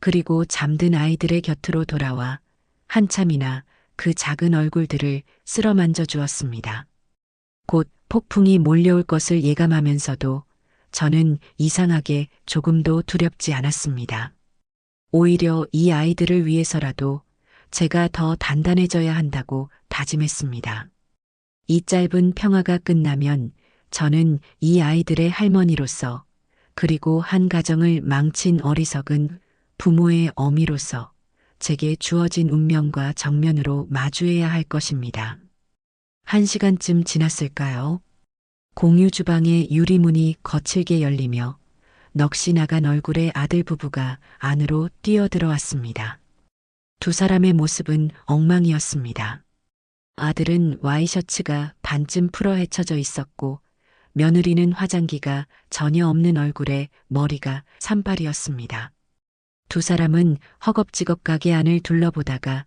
Speaker 1: 그리고 잠든 아이들의 곁으로 돌아와 한참이나 그 작은 얼굴들을 쓸어 만져 주었습니다. 곧 폭풍이 몰려올 것을 예감하면서도 저는 이상하게 조금도 두렵지 않았습니다. 오히려 이 아이들을 위해서라도 제가 더 단단해져야 한다고 다짐했습니다. 이 짧은 평화가 끝나면 저는 이 아이들의 할머니로서 그리고 한 가정을 망친 어리석은 부모의 어미로서 제게 주어진 운명과 정면으로 마주해야 할 것입니다. 1시간쯤 지났을까요? 공유 주방의 유리문이 거칠게 열리며 넋이 나간 얼굴의 아들 부부가 안으로 뛰어들어왔습니다. 두 사람의 모습은 엉망이었습니다. 아들은 와이셔츠가 반쯤 풀어 헤쳐져 있었고 며느리는 화장기가 전혀 없는 얼굴에 머리가 산발이었습니다. 두 사람은 허겁지겁 가게 안을 둘러보다가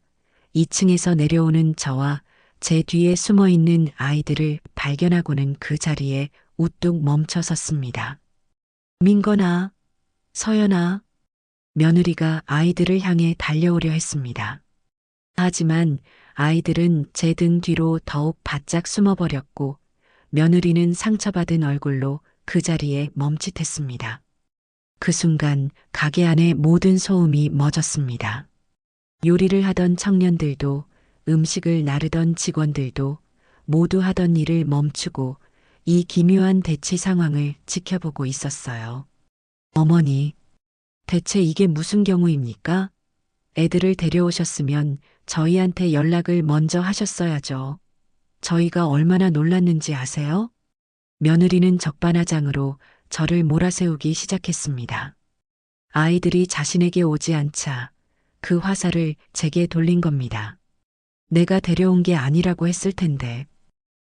Speaker 1: 2층에서 내려오는 저와 제 뒤에 숨어 있는 아이들을 발견하고는 그 자리에 우뚝 멈춰 섰습니다. 민건아, 서연아, 며느리가 아이들을 향해 달려오려 했습니다. 하지만 아이들은 제 등 뒤로 더욱 바짝 숨어버렸고 며느리는 상처받은 얼굴로 그 자리에 멈칫했습니다. 그 순간 가게 안의 모든 소음이 멎었습니다. 요리를 하던 청년들도 음식을 나르던 직원들도 모두 하던 일을 멈추고 이 기묘한 대치 상황을 지켜보고 있었어요. 어머니, 대체 이게 무슨 경우입니까? 애들을 데려오셨으면 저희한테 연락을 먼저 하셨어야죠. 저희가 얼마나 놀랐는지 아세요? 며느리는 적반하장으로 저를 몰아세우기 시작했습니다. 아이들이 자신에게 오지 않자 그 화살을 제게 돌린 겁니다. 내가 데려온 게 아니라고 했을 텐데.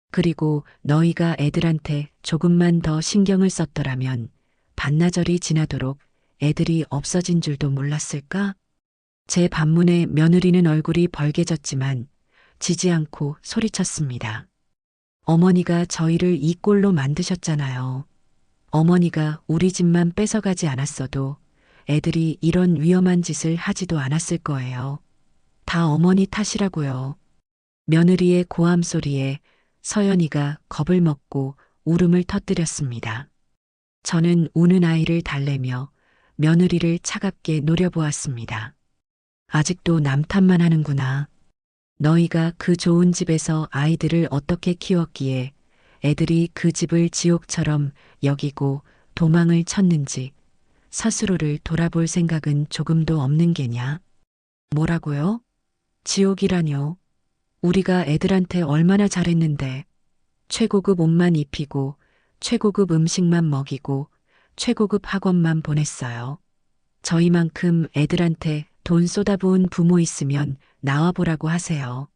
Speaker 1: 그리고 너희가 애들한테 조금만 더 신경을 썼더라면 반나절이 지나도록 애들이 없어진 줄도 몰랐을까? 제 반문에 며느리는 얼굴이 벌개졌지만 지지 않고 소리쳤습니다. 어머니가 저희를 이 꼴로 만드셨잖아요. 어머니가 우리 집만 뺏어가지 않았어도 애들이 이런 위험한 짓을 하지도 않았을 거예요. 다 어머니 탓이라고요. 며느리의 고함 소리에 서연이가 겁을 먹고 울음을 터뜨렸습니다. 저는 우는 아이를 달래며 며느리를 차갑게 노려보았습니다. 아직도 남 탓만 하는구나. 너희가 그 좋은 집에서 아이들을 어떻게 키웠기에 애들이 그 집을 지옥처럼 여기고 도망을 쳤는지 스스로를 돌아볼 생각은 조금도 없는 게냐? 뭐라고요? 지옥이라뇨? 우리가 애들한테 얼마나 잘했는데 최고급 옷만 입히고 최고급 음식만 먹이고 최고급 학원만 보냈어요. 저희만큼 애들한테 돈 쏟아부은 부모 있으면 나와보라고 하세요.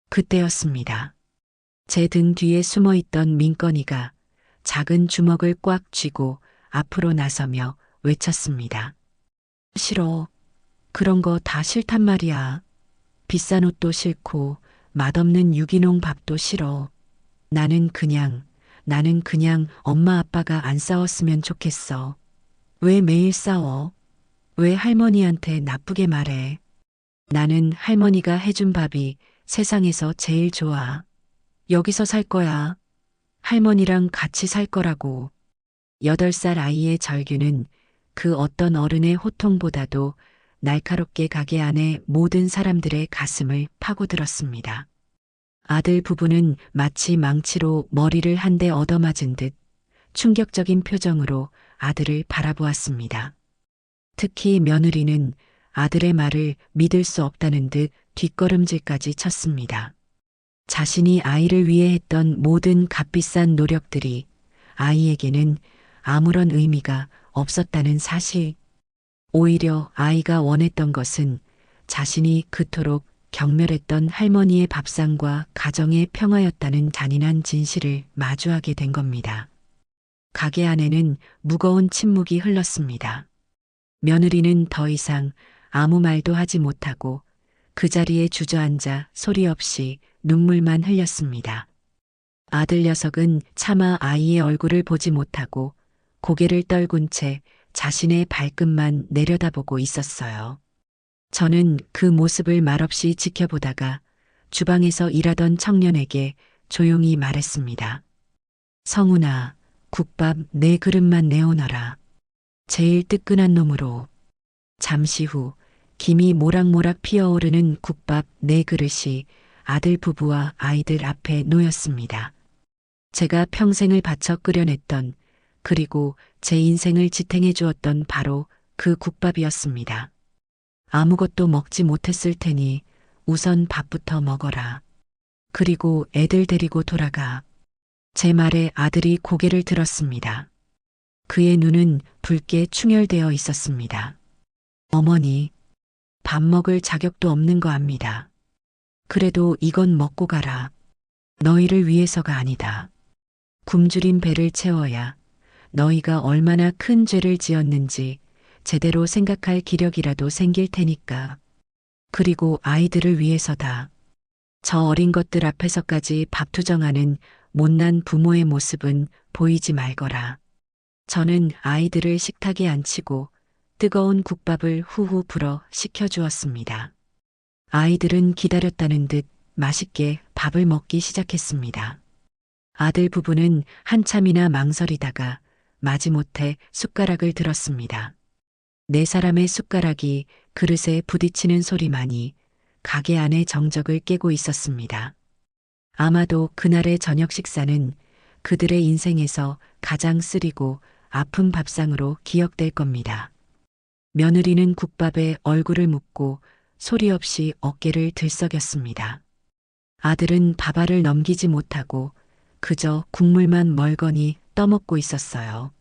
Speaker 1: 그때였습니다. 제 등 뒤에 숨어있던 민건이가 작은 주먹을 꽉 쥐고 앞으로 나서며 외쳤습니다. 싫어. 그런 거 다 싫단 말이야. 비싼 옷도 싫고 맛없는 유기농 밥도 싫어. 나는 그냥 엄마 아빠가 안 싸웠으면 좋겠어. 왜 매일 싸워? 왜 할머니한테 나쁘게 말해? 나는 할머니가 해준 밥이 세상에서 제일 좋아. 여기서 살 거야. 할머니랑 같이 살 거라고. 8살 아이의 절규는 그 어떤 어른의 호통보다도 날카롭게 가게 안에 모든 사람들의 가슴을 파고들었습니다. 아들 부부는 마치 망치로 머리를 한 대 얻어맞은 듯 충격적인 표정으로 아들을 바라보았습니다. 특히 며느리는 아들의 말을 믿을 수 없다는 듯 뒷걸음질까지 쳤습니다. 자신이 아이를 위해 했던 모든 값비싼 노력들이 아이에게는 아무런 의미가 없었다는 사실. 오히려 아이가 원했던 것은 자신이 그토록 경멸했던 할머니의 밥상과 가정의 평화였다는 잔인한 진실을 마주하게 된 겁니다. 가게 안에는 무거운 침묵이 흘렀습니다. 며느리는 더 이상 아무 말도 하지 못하고 그 자리에 주저앉아 소리 없이 눈물만 흘렸습니다. 아들 녀석은 차마 아이의 얼굴을 보지 못하고 고개를 떨군 채 자신의 발끝만 내려다보고 있었어요. 저는 그 모습을 말없이 지켜보다가 주방에서 일하던 청년에게 조용히 말했습니다. 성훈아, 국밥 4그릇만 내오너라. 제일 뜨끈한 놈으로. 잠시 후 김이 모락모락 피어오르는 국밥 4그릇이 아들 부부와 아이들 앞에 놓였습니다. 제가 평생을 바쳐 끓여냈던 그리고 제 인생을 지탱해 주었던 바로 그 국밥이었습니다. 아무것도 먹지 못했을 테니 우선 밥부터 먹어라. 그리고 애들 데리고 돌아가. 제 말에 아들이 고개를 들었습니다. 그의 눈은 붉게 충혈되어 있었습니다. 어머니, 밥 먹을 자격도 없는 거 압니다. 그래도 이건 먹고 가라. 너희를 위해서가 아니다. 굶주린 배를 채워야 너희가 얼마나 큰 죄를 지었는지 제대로 생각할 기력이라도 생길 테니까. 그리고 아이들을 위해서다. 저 어린 것들 앞에서까지 밥투정하는 못난 부모의 모습은 보이지 말거라. 저는 아이들을 식탁에 앉히고 뜨거운 국밥을 후후 불어 식혀주었습니다. 아이들은 기다렸다는 듯 맛있게 밥을 먹기 시작했습니다. 아들 부부는 한참이나 망설이다가 마지못해 숟가락을 들었습니다. 4사람의 숟가락이 그릇에 부딪히는 소리만이 가게 안의 정적을 깨고 있었습니다. 아마도 그날의 저녁 식사는 그들의 인생에서 가장 쓰리고 아픈 밥상으로 기억될 겁니다. 며느리는 국밥에 얼굴을 묻고 소리 없이 어깨를 들썩였습니다. 아들은 밥알을 넘기지 못하고 그저 국물만 멀거니 떠먹고 있었어요.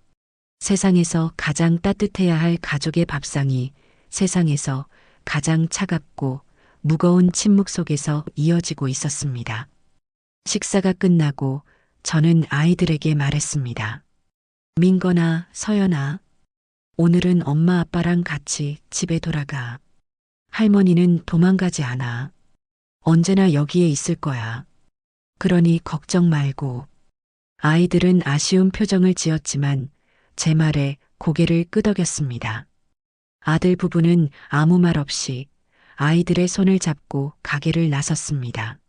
Speaker 1: 세상에서 가장 따뜻해야 할 가족의 밥상이 세상에서 가장 차갑고 무거운 침묵 속에서 이어지고 있었습니다. 식사가 끝나고 저는 아이들에게 말했습니다. 민건아, 서연아, 오늘은 엄마 아빠랑 같이 집에 돌아가. 할머니는 도망가지 않아. 언제나 여기에 있을 거야. 그러니 걱정 말고. 아이들은 아쉬운 표정을 지었지만 제 말에 고개를 끄덕였습니다. 아들 부부는 아무 말 없이 아이들의 손을 잡고 가게를 나섰습니다.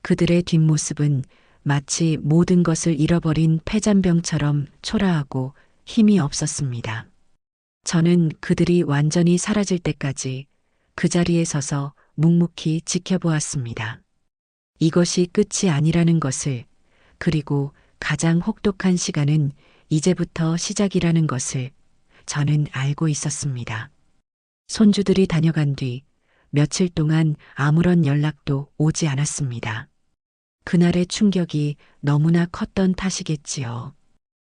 Speaker 1: 그들의 뒷모습은 마치 모든 것을 잃어버린 폐잔병처럼 초라하고 힘이 없었습니다. 저는 그들이 완전히 사라질 때까지 그 자리에 서서 묵묵히 지켜보았습니다. 이것이 끝이 아니라는 것을, 그리고 가장 혹독한 시간은 이제부터 시작이라는 것을 저는 알고 있었습니다. 손주들이 다녀간 뒤 며칠 동안 아무런 연락도 오지 않았습니다. 그날의 충격이 너무나 컸던 탓이겠지요.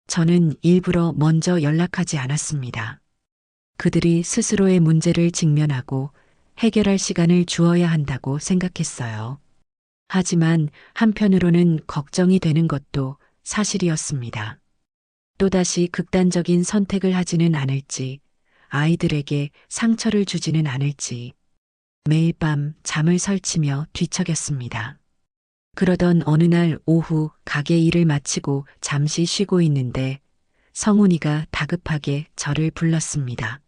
Speaker 1: 저는 일부러 먼저 연락하지 않았습니다. 그들이 스스로의 문제를 직면하고 해결할 시간을 주어야 한다고 생각했어요. 하지만 한편으로는 걱정이 되는 것도 사실이었습니다. 또다시 극단적인 선택을 하지는 않을지, 아이들에게 상처를 주지는 않을지, 매일 밤 잠을 설치며 뒤척였습니다. 그러던 어느 날 오후 가게 일을 마치고 잠시 쉬고 있는데 성훈이가 다급하게 저를 불렀습니다.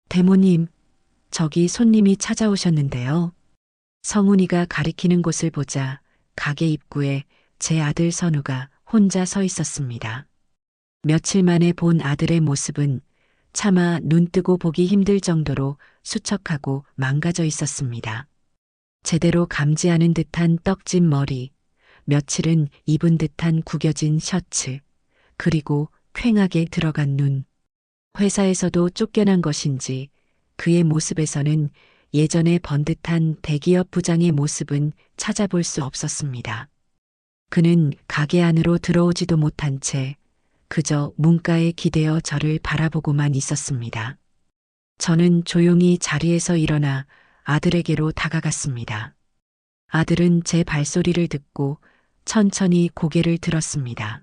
Speaker 1: 대모님, 저기 손님이 찾아오셨는데요. 성훈이가 가리키는 곳을 보자 가게 입구에 제 아들 선우가 혼자 서 있었습니다. 며칠 만에 본 아들의 모습은 차마 눈뜨고 보기 힘들 정도로 수척하고 망가져 있었습니다. 제대로 감지하는 듯한 떡진 머리, 며칠은 입은 듯한 구겨진 셔츠, 그리고 퀭하게 들어간 눈. 회사에서도 쫓겨난 것인지 그의 모습에서는 예전에 번듯한 대기업 부장의 모습은 찾아볼 수 없었습니다. 그는 가게 안으로 들어오지도 못한 채 그저 문가에 기대어 저를 바라보고만 있었습니다. 저는 조용히 자리에서 일어나 아들에게로 다가갔습니다. 아들은 제 발소리를 듣고 천천히 고개를 들었습니다.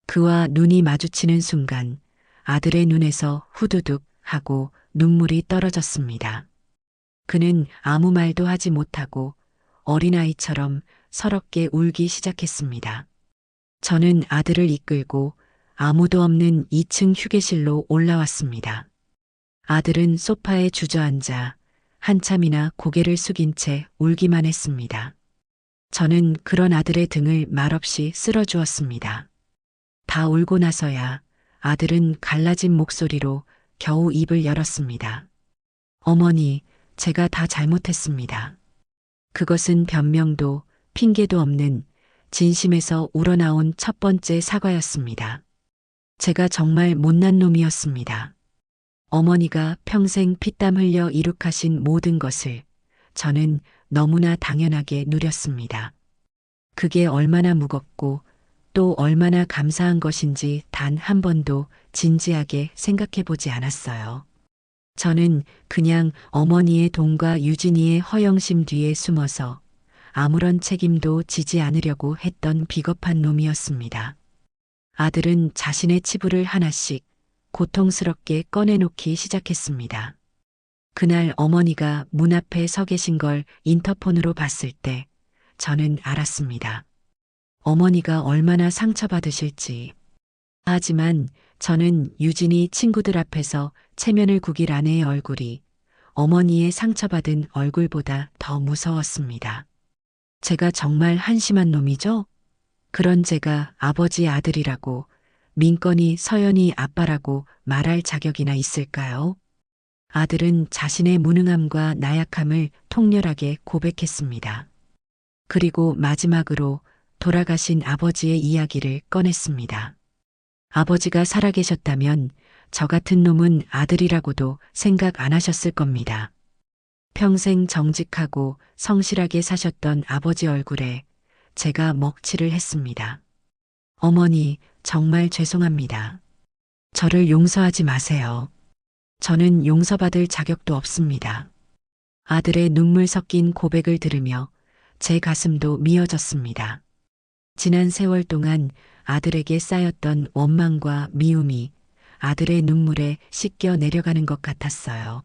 Speaker 1: 그와 눈이 마주치는 순간 아들의 눈에서 후두둑 하고 눈물이 떨어졌습니다. 그는 아무 말도 하지 못하고 어린아이처럼 서럽게 울기 시작했습니다. 저는 아들을 이끌고 아무도 없는 2층 휴게실로 올라왔습니다. 아들은 소파에 주저앉아 한참이나 고개를 숙인 채 울기만 했습니다. 저는 그런 아들의 등을 말없이 쓸어주었습니다. 다 울고 나서야 아들은 갈라진 목소리로 겨우 입을 열었습니다. 어머니, 제가 다 잘못했습니다. 그것은 변명도 핑계도 없는 진심에서 우러나온 첫 번째 사과였습니다. 제가 정말 못난 놈이었습니다. 어머니가 평생 피땀 흘려 이룩하신 모든 것을 저는 너무나 당연하게 누렸습니다. 그게 얼마나 무겁고 또 얼마나 감사한 것인지 단 한 번도 진지하게 생각해 보지 않았어요. 저는 그냥 어머니의 돈과 유진이의 허영심 뒤에 숨어서 아무런 책임도 지지 않으려고 했던 비겁한 놈이었습니다. 아들은 자신의 치부를 하나씩 고통스럽게 꺼내놓기 시작했습니다. 그날 어머니가 문 앞에 서 계신 걸 인터폰으로 봤을 때 저는 알았습니다. 어머니가 얼마나 상처받으실지. 하지만 저는 유진이 친구들 앞에서 체면을 구길 아내의 얼굴이 어머니의 상처받은 얼굴보다 더 무서웠습니다. 제가 정말 한심한 놈이죠? 그런 제가 아버지 아들이라고 민건이 서연이 아빠라고 말할 자격이나 있을까요? 아들은 자신의 무능함과 나약함을 통렬하게 고백했습니다. 그리고 마지막으로 돌아가신 아버지의 이야기를 꺼냈습니다. 아버지가 살아계셨다면 저 같은 놈은 아들이라고도 생각 안 하셨을 겁니다. 평생 정직하고 성실하게 사셨던 아버지 얼굴에 제가 먹칠을 했습니다. 어머니, 정말 죄송합니다. 저를 용서하지 마세요. 저는 용서받을 자격도 없습니다. 아들의 눈물 섞인 고백을 들으며 제 가슴도 미어졌습니다. 지난 세월 동안 아들에게 쌓였던 원망과 미움이 아들의 눈물에 씻겨 내려가는 것 같았어요.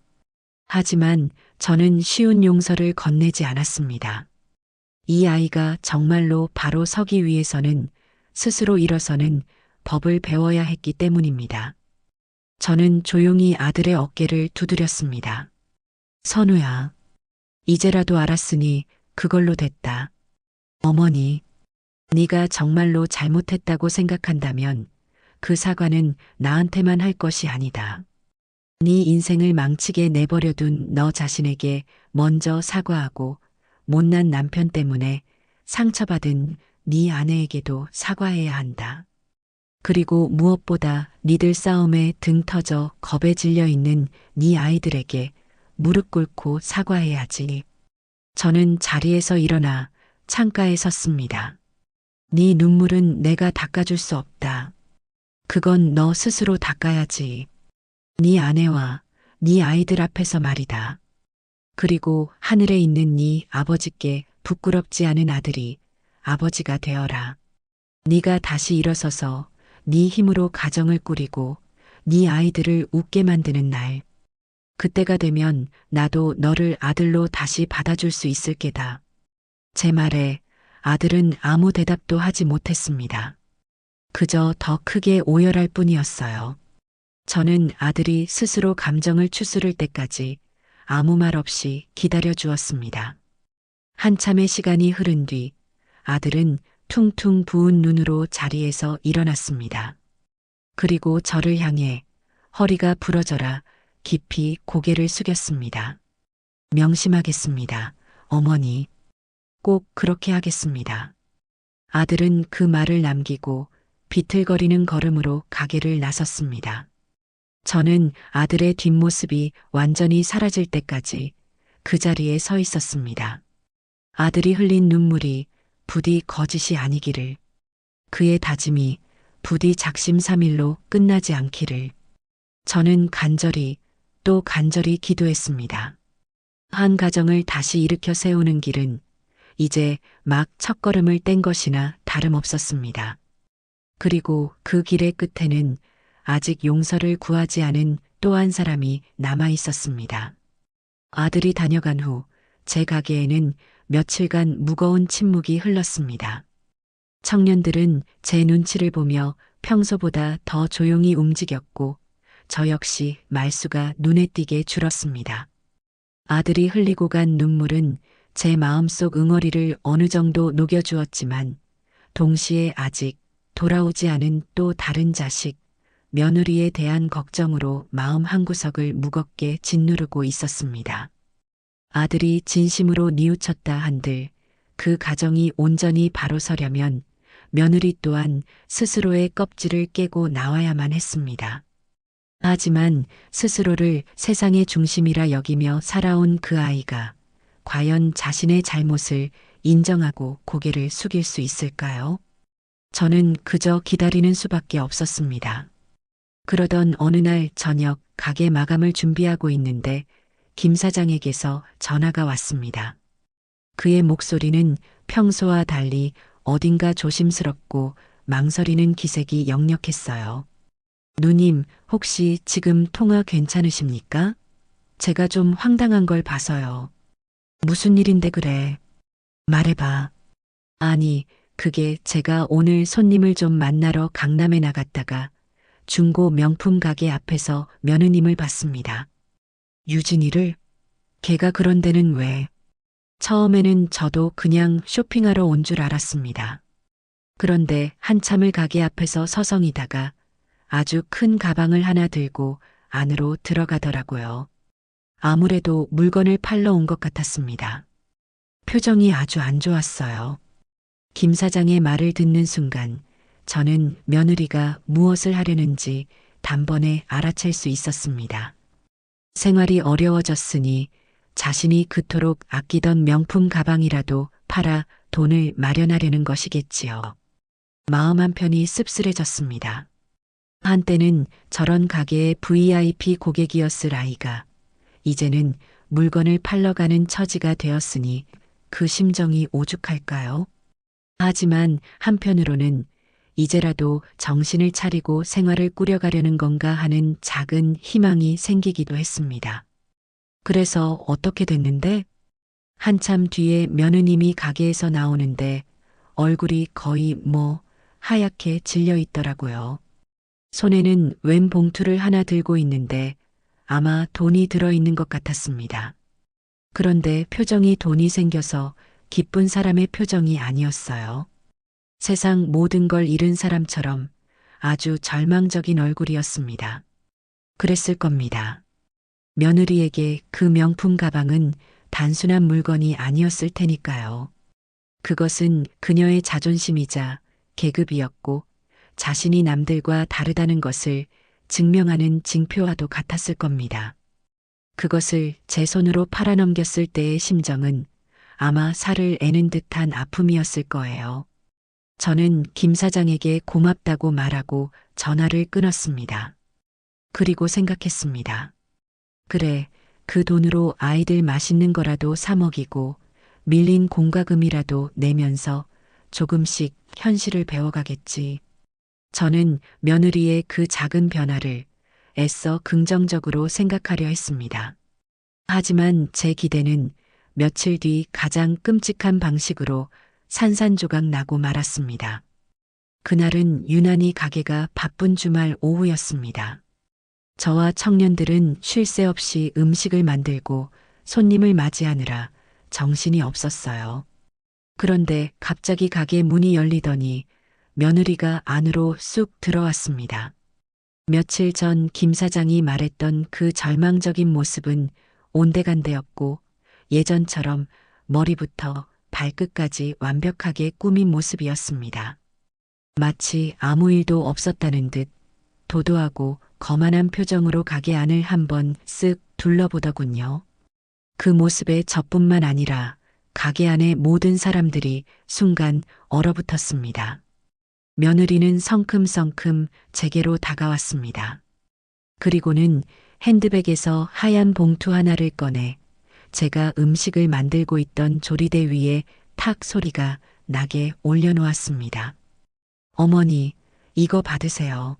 Speaker 1: 하지만 저는 쉬운 용서를 건네지 않았습니다. 이 아이가 정말로 바로 서기 위해서는 스스로 일어서는 법을 배워야 했기 때문입니다. 저는 조용히 아들의 어깨를 두드렸습니다. 선우야, 이제라도 알았으니 그걸로 됐다. 어머니, 네가 정말로 잘못했다고 생각한다면 그 사과는 나한테만 할 것이 아니다. 네 인생을 망치게 내버려둔 너 자신에게 먼저 사과하고 못난 남편 때문에 상처받은 네 아내에게도 사과해야 한다. 그리고 무엇보다 니들 싸움에 등 터져 겁에 질려 있는 네 아이들에게 무릎 꿇고 사과해야지. 저는 자리에서 일어나 창가에 섰습니다. 네 눈물은 내가 닦아줄 수 없다. 그건 너 스스로 닦아야지. 네 아내와 네 아이들 앞에서 말이다. 그리고 하늘에 있는 네 아버지께 부끄럽지 않은 아들이 아버지가 되어라. 네가 다시 일어서서 네 힘으로 가정을 꾸리고 네 아이들을 웃게 만드는 날. 그때가 되면 나도 너를 아들로 다시 받아줄 수 있을 게다. 제 말에 아들은 아무 대답도 하지 못했습니다. 그저 더 크게 오열할 뿐이었어요. 저는 아들이 스스로 감정을 추스를 때까지 아무 말 없이 기다려 주었습니다. 한참의 시간이 흐른 뒤 아들은 퉁퉁 부은 눈으로 자리에서 일어났습니다. 그리고 저를 향해 허리가 부러져라 깊이 고개를 숙였습니다. 명심하겠습니다. 어머니, 꼭 그렇게 하겠습니다. 아들은 그 말을 남기고 비틀거리는 걸음으로 가게를 나섰습니다. 저는 아들의 뒷모습이 완전히 사라질 때까지 그 자리에 서 있었습니다. 아들이 흘린 눈물이 부디 거짓이 아니기를, 그의 다짐이 부디 작심삼일로 끝나지 않기를, 저는 간절히 또 간절히 기도했습니다. 한 가정을 다시 일으켜 세우는 길은 이제 막 첫걸음을 뗀 것이나 다름없었습니다. 그리고 그 길의 끝에는 아직 용서를 구하지 않은 또 한 사람이 남아 있었습니다. 아들이 다녀간 후 제 가게에는 며칠간 무거운 침묵이 흘렀습니다. 청년들은 제 눈치를 보며 평소보다 더 조용히 움직였고 저 역시 말수가 눈에 띄게 줄었습니다. 아들이 흘리고 간 눈물은 제 마음속 응어리를 어느 정도 녹여주었지만 동시에 아직 돌아오지 않은 또 다른 자식, 며느리에 대한 걱정으로 마음 한구석을 무겁게 짓누르고 있었습니다. 아들이 진심으로 뉘우쳤다 한들 그 가정이 온전히 바로 서려면 며느리 또한 스스로의 껍질을 깨고 나와야만 했습니다. 하지만 스스로를 세상의 중심이라 여기며 살아온 그 아이가 과연 자신의 잘못을 인정하고 고개를 숙일 수 있을까요? 저는 그저 기다리는 수밖에 없었습니다. 그러던 어느 날 저녁 가게 마감을 준비하고 있는데 김 사장에게서 전화가 왔습니다. 그의 목소리는 평소와 달리 어딘가 조심스럽고 망설이는 기색이 역력했어요. 누님, 혹시 지금 통화 괜찮으십니까? 제가 좀 황당한 걸 봐서요. 무슨 일인데 그래? 말해봐. 아니, 그게 제가 오늘 손님을 좀 만나러 강남에 나갔다가 중고 명품 가게 앞에서 며느님을 봤습니다. 유진이를? 걔가 그런 데는 왜? 처음에는 저도 그냥 쇼핑하러 온 줄 알았습니다. 그런데 한참을 가게 앞에서 서성이다가 아주 큰 가방을 하나 들고 안으로 들어가더라고요. 아무래도 물건을 팔러 온 것 같았습니다. 표정이 아주 안 좋았어요. 김 사장의 말을 듣는 순간 저는 며느리가 무엇을 하려는지 단번에 알아챌 수 있었습니다. 생활이 어려워졌으니 자신이 그토록 아끼던 명품 가방이라도 팔아 돈을 마련하려는 것이겠지요. 마음 한편이 씁쓸해졌습니다. 한때는 저런 가게의 VIP 고객이었을 아이가 이제는 물건을 팔러 가는 처지가 되었으니 그 심정이 오죽할까요? 하지만 한편으로는 이제라도 정신을 차리고 생활을 꾸려가려는 건가 하는 작은 희망이 생기기도 했습니다. 그래서 어떻게 됐는데? 한참 뒤에 며느님이 가게에서 나오는데 얼굴이 거의 하얗게 질려 있더라고요. 손에는 웬 봉투를 하나 들고 있는데 아마 돈이 들어있는 것 같았습니다. 그런데 표정이 돈이 생겨서 기쁜 사람의 표정이 아니었어요. 세상 모든 걸 잃은 사람처럼 아주 절망적인 얼굴이었습니다. 그랬을 겁니다. 며느리에게 그 명품 가방은 단순한 물건이 아니었을 테니까요. 그것은 그녀의 자존심이자 계급이었고 자신이 남들과 다르다는 것을 증명하는 징표와도 같았을 겁니다. 그것을 제 손으로 팔아넘겼을 때의 심정은 아마 살을 애는 듯한 아픔이었을 거예요. 저는 김 사장에게 고맙다고 말하고 전화를 끊었습니다. 그리고 생각했습니다. 그래, 그 돈으로 아이들 맛있는 거라도 사 먹이고 밀린 공과금이라도 내면서 조금씩 현실을 배워가겠지. 저는 며느리의 그 작은 변화를 애써 긍정적으로 생각하려 했습니다. 하지만 제 기대는 며칠 뒤 가장 끔찍한 방식으로 산산조각 나고 말았습니다. 그날은 유난히 가게가 바쁜 주말 오후였습니다. 저와 청년들은 쉴 새 없이 음식을 만들고 손님을 맞이하느라 정신이 없었어요. 그런데 갑자기 가게 문이 열리더니 며느리가 안으로 쑥 들어왔습니다. 며칠 전 김 사장이 말했던 그 절망적인 모습은 온데간데였고 예전처럼 머리부터 발끝까지 완벽하게 꾸민 모습이었습니다. 마치 아무 일도 없었다는 듯 도도하고 거만한 표정으로 가게 안을 한번 쓱 둘러보더군요. 그 모습에 저뿐만 아니라 가게 안의 모든 사람들이 순간 얼어붙었습니다. 며느리는 성큼성큼 제게로 다가왔습니다. 그리고는 핸드백에서 하얀 봉투 하나를 꺼내 제가 음식을 만들고 있던 조리대 위에 탁 소리가 나게 올려놓았습니다. 어머니, 이거 받으세요.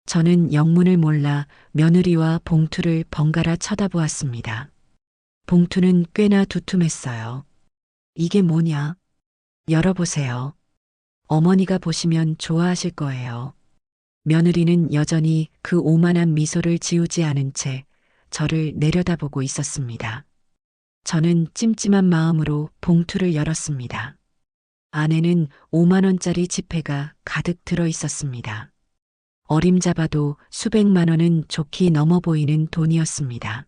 Speaker 1: 저는 영문을 몰라 며느리와 봉투를 번갈아 쳐다보았습니다. 봉투는 꽤나 두툼했어요. 이게 뭐냐? 열어보세요. 어머니가 보시면 좋아하실 거예요. 며느리는 여전히 그 오만한 미소를 지우지 않은 채 저를 내려다보고 있었습니다. 저는 찜찜한 마음으로 봉투를 열었습니다. 안에는 5만 원짜리 지폐가 가득 들어 있었습니다. 어림잡아도 수백만 원은 좋게 넘어 보이는 돈이었습니다.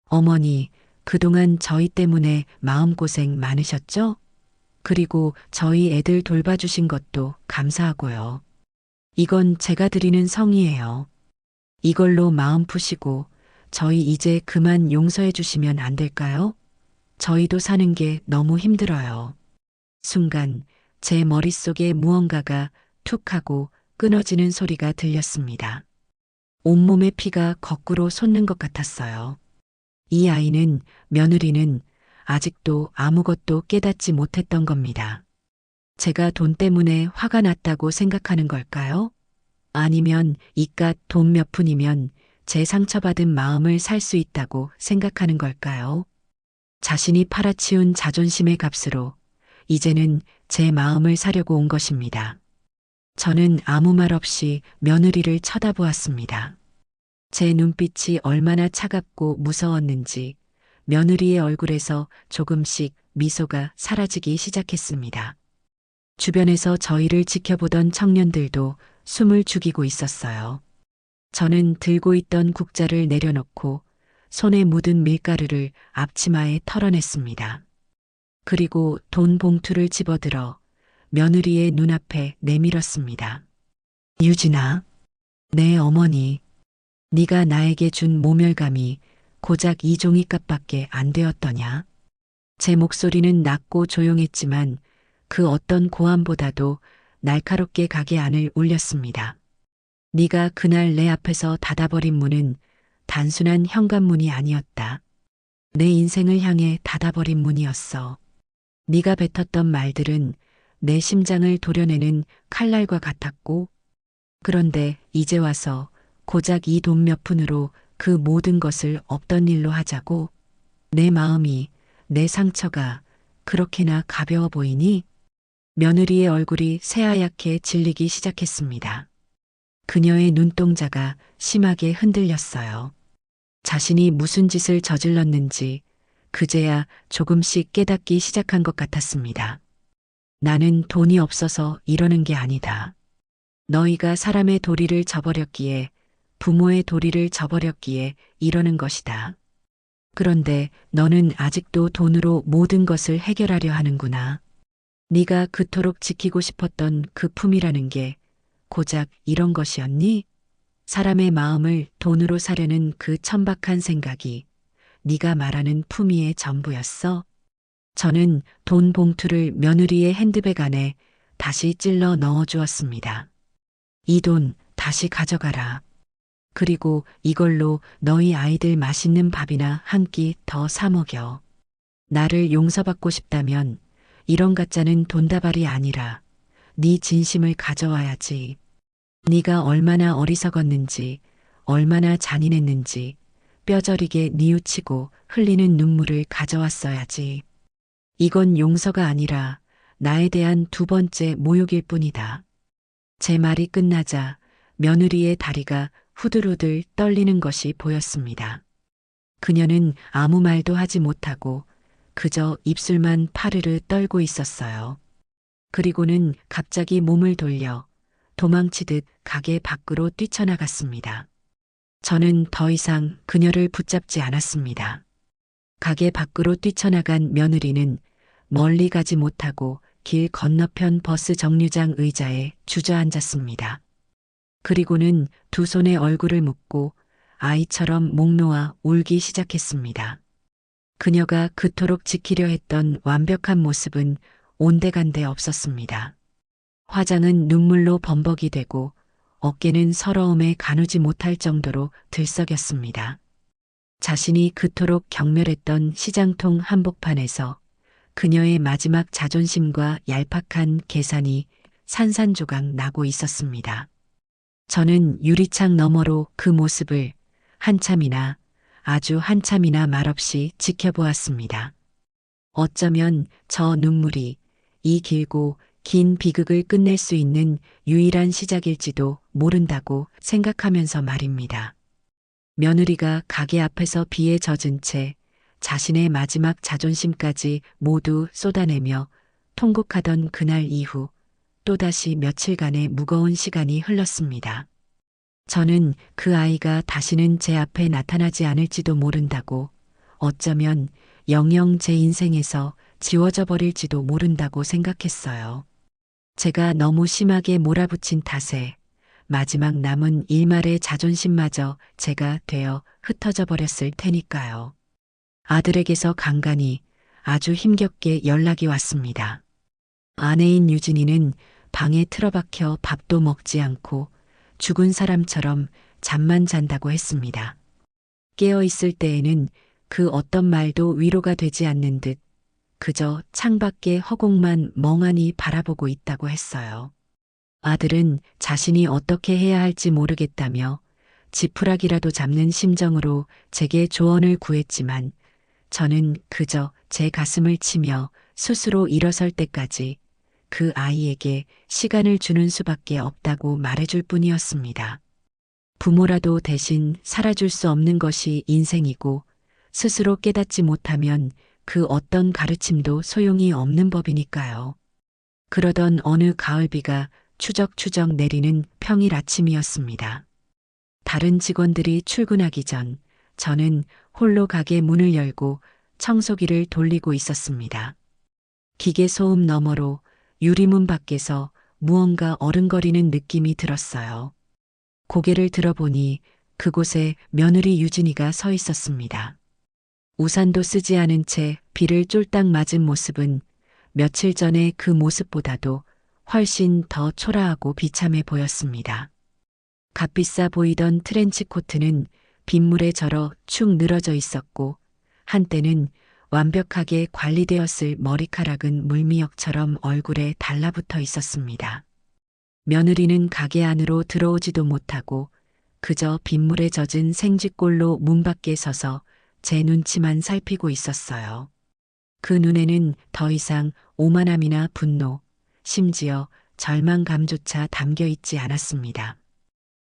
Speaker 1: 어머니, 그동안 저희 때문에 마음고생 많으셨죠? 그리고 저희 애들 돌봐주신 것도 감사하고요. 이건 제가 드리는 성의예요. 이걸로 마음 푸시고 저희 이제 그만 용서해 주시면 안 될까요? 저희도 사는 게 너무 힘들어요. 순간 제 머릿속에 무언가가 툭 하고 끊어지는 소리가 들렸습니다. 온몸의 피가 거꾸로 솟는 것 같았어요. 이 아이는, 며느리는 아직도 아무것도 깨닫지 못했던 겁니다. 제가 돈 때문에 화가 났다고 생각하는 걸까요? 아니면 이깟 돈 몇 푼이면 제 상처받은 마음을 살 수 있다고 생각하는 걸까요? 자신이 팔아치운 자존심의 값으로 이제는 제 마음을 사려고 온 것입니다. 저는 아무 말 없이 며느리를 쳐다보았습니다. 제 눈빛이 얼마나 차갑고 무서웠는지 며느리의 얼굴에서 조금씩 미소가 사라지기 시작했습니다. 주변에서 저희를 지켜보던 청년들도 숨을 죽이고 있었어요. 저는 들고 있던 국자를 내려놓고 손에 묻은 밀가루를 앞치마에 털어냈습니다. 그리고 돈 봉투를 집어들어 며느리의 눈앞에 내밀었습니다. 유진아, 내 어머니, 네가 나에게 준 모멸감이 고작 이 종이값밖에 안 되었더냐? 제 목소리는 낮고 조용했지만 그 어떤 고함보다도 날카롭게 가게 안을 울렸습니다. 네가 그날 내 앞에서 닫아버린 문은 단순한 현관문이 아니었다. 내 인생을 향해 닫아버린 문이었어. 네가 뱉었던 말들은 내 심장을 도려내는 칼날과 같았고, 그런데 이제 와서 고작 이 돈 몇 푼으로 그 모든 것을 없던 일로 하자고? 내 마음이, 내 상처가 그렇게나 가벼워 보이니? 며느리의 얼굴이 새하얗게 질리기 시작했습니다. 그녀의 눈동자가 심하게 흔들렸어요. 자신이 무슨 짓을 저질렀는지 그제야 조금씩 깨닫기 시작한 것 같았습니다. 나는 돈이 없어서 이러는 게 아니다. 너희가 사람의 도리를 저버렸기에, 부모의 도리를 저버렸기에 이러는 것이다. 그런데 너는 아직도 돈으로 모든 것을 해결하려 하는구나. 네가 그토록 지키고 싶었던 그 품이라는 게 고작 이런 것이었니? 사람의 마음을 돈으로 사려는 그 천박한 생각이 네가 말하는 품위의 전부였어. 저는 돈 봉투를 며느리의 핸드백 안에 다시 찔러 넣어 주었습니다. 이 돈 다시 가져가라. 그리고 이걸로 너희 아이들 맛있는 밥이나 한 끼 더 사 먹여. 나를 용서받고 싶다면 이런 가짜는 돈다발이 아니라 네 진심을 가져와야지. 네가 얼마나 어리석었는지, 얼마나 잔인했는지 뼈저리게 뉘우치고 흘리는 눈물을 가져왔어야지. 이건 용서가 아니라 나에 대한 두 번째 모욕일 뿐이다. 제 말이 끝나자 며느리의 다리가 후들후들 떨리는 것이 보였습니다. 그녀는 아무 말도 하지 못하고 그저 입술만 파르르 떨고 있었어요. 그리고는 갑자기 몸을 돌려 도망치듯 가게 밖으로 뛰쳐나갔습니다. 저는 더 이상 그녀를 붙잡지 않았습니다. 가게 밖으로 뛰쳐나간 며느리는 멀리 가지 못하고 길 건너편 버스 정류장 의자에 주저앉았습니다. 그리고는 두 손에 얼굴을 묶고 아이처럼 목 놓아 울기 시작했습니다. 그녀가 그토록 지키려 했던 완벽한 모습은 온데간데 없었습니다. 화장은 눈물로 범벅이 되고 어깨는 서러움에 가누지 못할 정도로 들썩였습니다. 자신이 그토록 경멸했던 시장통 한복판에서 그녀의 마지막 자존심과 얄팍한 계산이 산산조각 나고 있었습니다. 저는 유리창 너머로 그 모습을 한참이나 아주 한참이나 말없이 지켜보았습니다. 어쩌면 저 눈물이 이 길고 긴 비극을 끝낼 수 있는 유일한 시작일지도 모른다고 생각하면서 말입니다. 며느리가 가게 앞에서 비에 젖은 채 자신의 마지막 자존심까지 모두 쏟아내며 통곡하던 그날 이후 또다시 며칠간의 무거운 시간이 흘렀습니다. 저는 그 아이가 다시는 제 앞에 나타나지 않을지도 모른다고, 어쩌면 영영 제 인생에서 지워져 버릴지도 모른다고 생각했어요. 제가 너무 심하게 몰아붙인 탓에 마지막 남은 일말의 자존심마저 제가 되어 흩어져 버렸을 테니까요. 아들에게서 간간히 아주 힘겹게 연락이 왔습니다. 아내인 유진이는 방에 틀어박혀 밥도 먹지 않고 죽은 사람처럼 잠만 잔다고 했습니다. 깨어 있을 때에는 그 어떤 말도 위로가 되지 않는 듯 그저 창밖의 허공만 멍하니 바라보고 있다고 했어요. 아들은 자신이 어떻게 해야 할지 모르겠다며 지푸라기라도 잡는 심정으로 제게 조언을 구했지만 저는 그저 제 가슴을 치며 스스로 일어설 때까지 그 아이에게 시간을 주는 수밖에 없다고 말해줄 뿐이었습니다. 부모라도 대신 살아줄 수 없는 것이 인생이고 스스로 깨닫지 못하면 그 어떤 가르침도 소용이 없는 법이니까요. 그러던 어느 가을비가 추적추적 내리는 평일 아침이었습니다. 다른 직원들이 출근하기 전 저는 홀로 가게 문을 열고 청소기를 돌리고 있었습니다. 기계 소음 너머로 유리문 밖에서 무언가 어른거리는 느낌이 들었어요. 고개를 들어보니 그곳에 며느리 유진이가 서 있었습니다. 우산도 쓰지 않은 채 비를 쫄딱 맞은 모습은 며칠 전의 그 모습보다도 훨씬 더 초라하고 비참해 보였습니다. 값비싸 보이던 트렌치 코트는 빗물에 절어 축 늘어져 있었고 한때는 완벽하게 관리되었을 머리카락은 물미역처럼 얼굴에 달라붙어 있었습니다. 며느리는 가게 안으로 들어오지도 못하고 그저 빗물에 젖은 생쥐꼴로 문 밖에 서서 제 눈치만 살피고 있었어요. 그 눈에는 더 이상 오만함이나 분노, 심지어 절망감조차 담겨 있지 않았습니다.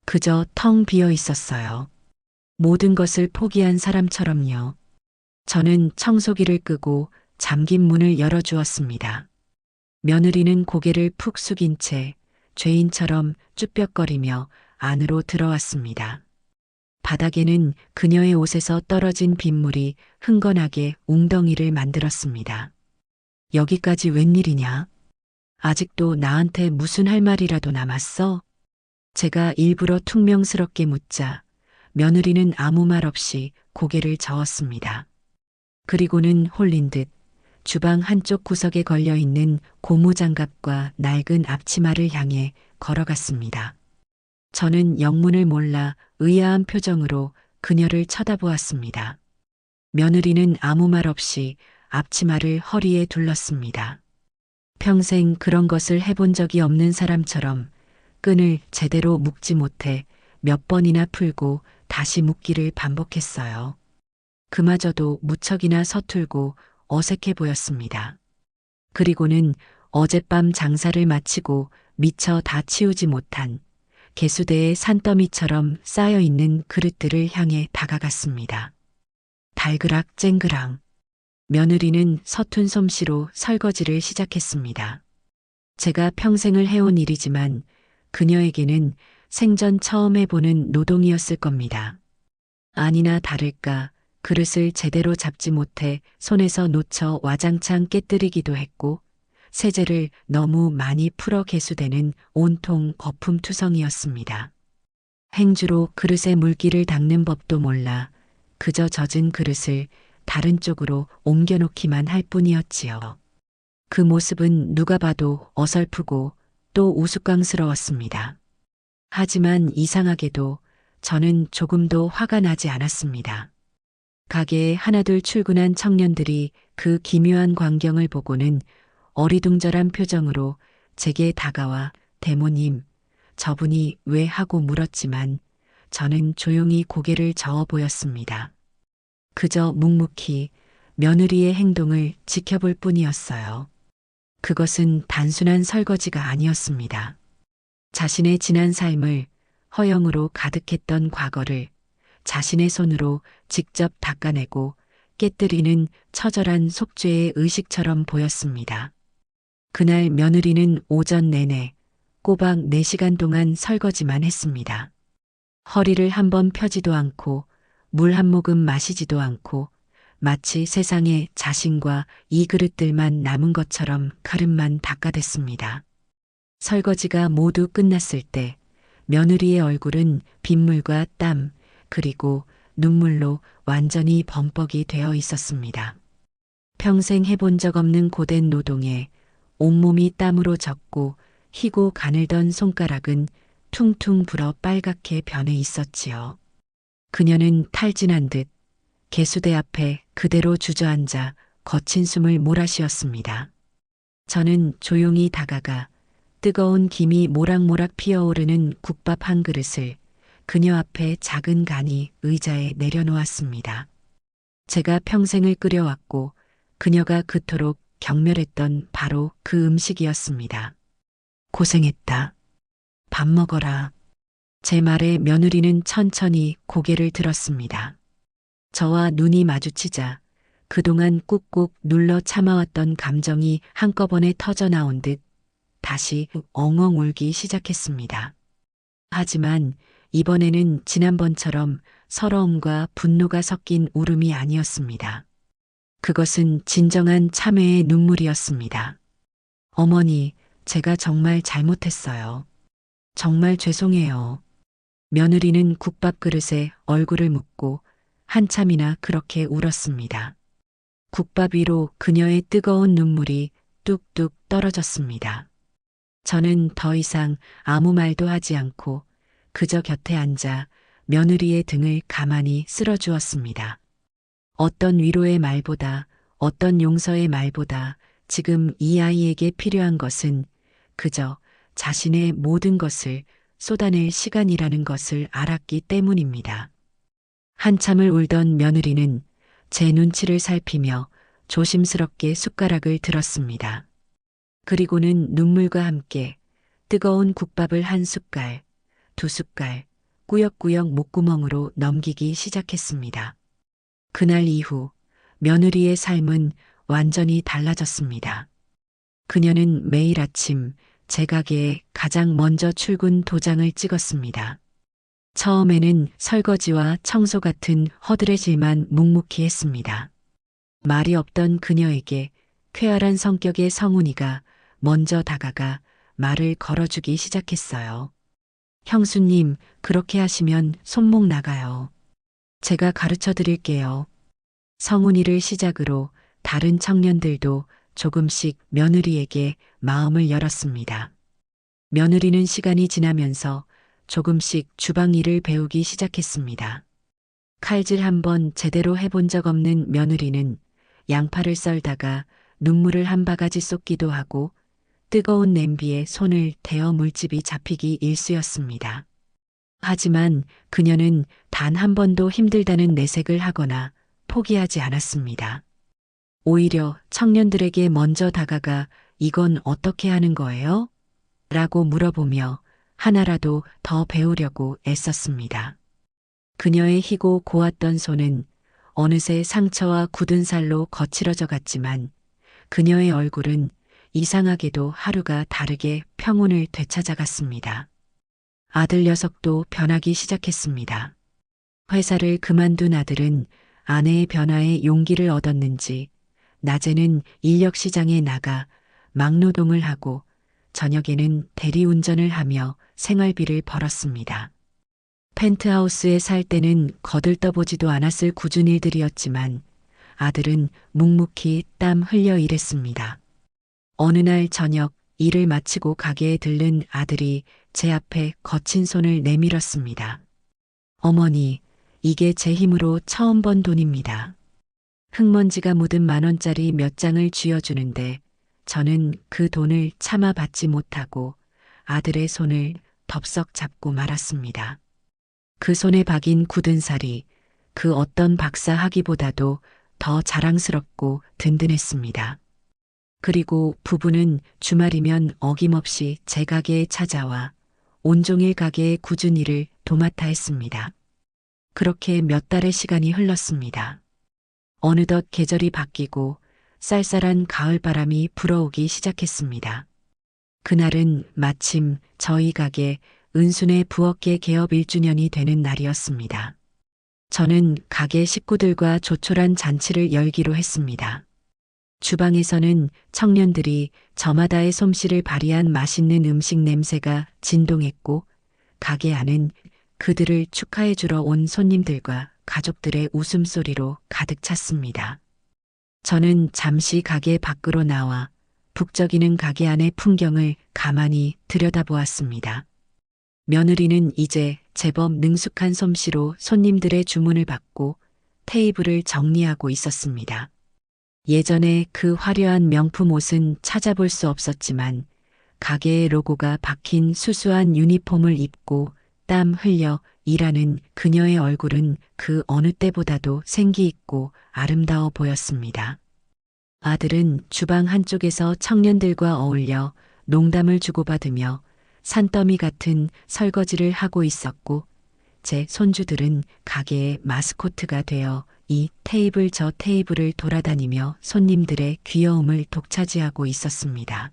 Speaker 1: 그저 텅 비어 있었어요. 모든 것을 포기한 사람처럼요. 저는 청소기를 끄고 잠긴 문을 열어주었습니다. 며느리는 고개를 푹 숙인 채 죄인처럼 쭈뼛거리며 안으로 들어왔습니다. 바닥에는 그녀의 옷에서 떨어진 빗물이 흥건하게 웅덩이를 만들었습니다. 여기까지 웬일이냐? 아직도 나한테 무슨 할 말이라도 남았어? 제가 일부러 퉁명스럽게 묻자 며느리는 아무 말 없이 고개를 저었습니다. 그리고는 홀린 듯 주방 한쪽 구석에 걸려 있는 고무장갑과 낡은 앞치마를 향해 걸어갔습니다. 저는 영문을 몰라 의아한 표정으로 그녀를 쳐다보았습니다. 며느리는 아무 말 없이 앞치마를 허리에 둘렀습니다. 평생 그런 것을 해본 적이 없는 사람처럼 끈을 제대로 묶지 못해 몇 번이나 풀고 다시 묶기를 반복했어요. 그마저도 무척이나 서툴고 어색해 보였습니다. 그리고는 어젯밤 장사를 마치고 미처 다 치우지 못한 개수대의 산더미처럼 쌓여있는 그릇들을 향해 다가갔습니다. 달그락 쨍그랑 며느리는 서툰 솜씨로 설거지를 시작했습니다. 제가 평생을 해온 일이지만 그녀에게는 생전 처음 해보는 노동이었을 겁니다. 아니나 다를까 그릇을 제대로 잡지 못해 손에서 놓쳐 와장창 깨뜨리기도 했고 세제를 너무 많이 풀어 개수대는 온통 거품투성이었습니다. 행주로 그릇에 물기를 닦는 법도 몰라 그저 젖은 그릇을 다른 쪽으로 옮겨놓기만 할 뿐이었지요. 그 모습은 누가 봐도 어설프고 또 우스꽝스러웠습니다. 하지만 이상하게도 저는 조금도 화가 나지 않았습니다. 가게에 하나둘 출근한 청년들이 그 기묘한 광경을 보고는 어리둥절한 표정으로 제게 다가와 대모님, 저분이 왜 하고 물었지만 저는 조용히 고개를 저어 보였습니다. 그저 묵묵히 며느리의 행동을 지켜볼 뿐이었어요. 그것은 단순한 설거지가 아니었습니다. 자신의 지난 삶을 허영으로 가득했던 과거를 자신의 손으로 직접 닦아내고 깨뜨리는 처절한 속죄의 의식처럼 보였습니다. 그날 며느리는 오전 내내 꼬박 4시간 동안 설거지만 했습니다. 허리를 한번 펴지도 않고 물 한 모금 마시지도 않고 마치 세상에 자신과 이 그릇들만 남은 것처럼 그릇만 닦아댔습니다. 설거지가 모두 끝났을 때 며느리의 얼굴은 빗물과 땀 그리고 눈물로 완전히 범벅이 되어 있었습니다. 평생 해본 적 없는 고된 노동에 온몸이 땀으로 젖고 희고 가늘던 손가락은 퉁퉁 불어 빨갛게 변해 있었지요. 그녀는 탈진한 듯 개수대 앞에 그대로 주저앉아 거친 숨을 몰아쉬었습니다. 저는 조용히 다가가 뜨거운 김이 모락모락 피어오르는 국밥 한 그릇을 그녀 앞에 작은 간이 의자에 내려놓았습니다. 제가 평생을 끓여왔고 그녀가 그토록 경멸했던 바로 그 음식이었습니다. 고생했다. 밥 먹어라. 제 말에 며느리는 천천히 고개를 들었습니다. 저와 눈이 마주치자 그동안 꾹꾹 눌러 참아왔던 감정이 한꺼번에 터져 나온 듯 다시 엉엉 울기 시작했습니다. 하지만 이번에는 지난번처럼 서러움과 분노가 섞인 울음이 아니었습니다. 그것은 진정한 참회의 눈물이었습니다. 어머니, 제가 정말 잘못했어요. 정말 죄송해요. 며느리는 국밥 그릇에 얼굴을 묻고 한참이나 그렇게 울었습니다. 국밥 위로 그녀의 뜨거운 눈물이 뚝뚝 떨어졌습니다. 저는 더 이상 아무 말도 하지 않고 그저 곁에 앉아 며느리의 등을 가만히 쓸어주었습니다. 어떤 위로의 말보다, 어떤 용서의 말보다 지금 이 아이에게 필요한 것은 그저 자신의 모든 것을 쏟아낼 시간이라는 것을 알았기 때문입니다. 한참을 울던 며느리는 제 눈치를 살피며 조심스럽게 숟가락을 들었습니다. 그리고는 눈물과 함께 뜨거운 국밥을 한 숟갈, 두 숟갈, 꾸역꾸역 목구멍으로 넘기기 시작했습니다. 그날 이후 며느리의 삶은 완전히 달라졌습니다. 그녀는 매일 아침 제 가게에 가장 먼저 출근 도장을 찍었습니다. 처음에는 설거지와 청소 같은 허드렛일만 묵묵히 했습니다. 말이 없던 그녀에게 쾌활한 성격의 성훈이가 먼저 다가가 말을 걸어주기 시작했어요. 형수님, 그렇게 하시면 손목 나가요. 제가 가르쳐 드릴게요. 성훈이를 시작으로 다른 청년들도 조금씩 며느리에게 마음을 열었습니다. 며느리는 시간이 지나면서 조금씩 주방 일을 배우기 시작했습니다. 칼질 한번 제대로 해본 적 없는 며느리는 양파를 썰다가 눈물을 한 바가지 쏟기도 하고 뜨거운 냄비에 손을 대어 물집이 잡히기 일쑤였습니다. 하지만 그녀는 단 한 번도 힘들다는 내색을 하거나 포기하지 않았습니다. 오히려 청년들에게 먼저 다가가 이건 어떻게 하는 거예요? 라고 물어보며 하나라도 더 배우려고 애썼습니다. 그녀의 희고 고왔던 손은 어느새 상처와 굳은 살로 거칠어져 갔지만 그녀의 얼굴은 이상하게도 하루가 다르게 평온을 되찾아갔습니다. 아들 녀석도 변하기 시작했습니다. 회사를 그만둔 아들은 아내의 변화에 용기를 얻었는지 낮에는 인력시장에 나가 막노동을 하고 저녁에는 대리운전을 하며 생활비를 벌었습니다. 펜트하우스에 살 때는 거들떠보지도 않았을 굳은 일들이었지만 아들은 묵묵히 땀 흘려 일했습니다. 어느 날 저녁 일을 마치고 가게에 들른 아들이 제 앞에 거친 손을 내밀었습니다. 어머니, 이게 제 힘으로 처음 번 돈입니다. 흙먼지가 묻은 10,000원짜리 몇 장을 쥐어주는데 저는 그 돈을 차마 받지 못하고 아들의 손을 덥석 잡고 말았습니다. 그 손에 박인 굳은 살이 그 어떤 박사하기보다도 더 자랑스럽고 든든했습니다. 그리고 부부는 주말이면 어김없이 제 가게에 찾아와 온종일 가게의 굳은 일을 도맡아 했습니다. 그렇게 몇 달의 시간이 흘렀습니다. 어느덧 계절이 바뀌고 쌀쌀한 가을바람이 불어오기 시작했습니다. 그날은 마침 저희 가게 은순의 부엌계 개업 1주년이 되는 날이었습니다. 저는 가게 식구들과 조촐한 잔치를 열기로 했습니다. 주방에서는 청년들이 저마다의 솜씨를 발휘한 맛있는 음식 냄새가 진동했고 가게 안은 그들을 축하해 주러 온 손님들과 가족들의 웃음소리로 가득 찼습니다. 저는 잠시 가게 밖으로 나와 북적이는 가게 안의 풍경을 가만히 들여다보았습니다. 며느리는 이제 제법 능숙한 솜씨로 손님들의 주문을 받고 테이블을 정리하고 있었습니다. 예전에 그 화려한 명품 옷은 찾아볼 수 없었지만 가게의 로고가 박힌 수수한 유니폼을 입고 땀 흘려 일하는 그녀의 얼굴은 그 어느 때보다도 생기 있고 아름다워 보였습니다. 아들은 주방 한쪽에서 청년들과 어울려 농담을 주고받으며 산더미 같은 설거지를 하고 있었고 제 손주들은 가게의 마스코트가 되어 이 테이블 저 테이블을 돌아다니며 손님들의 귀여움을 독차지하고 있었습니다.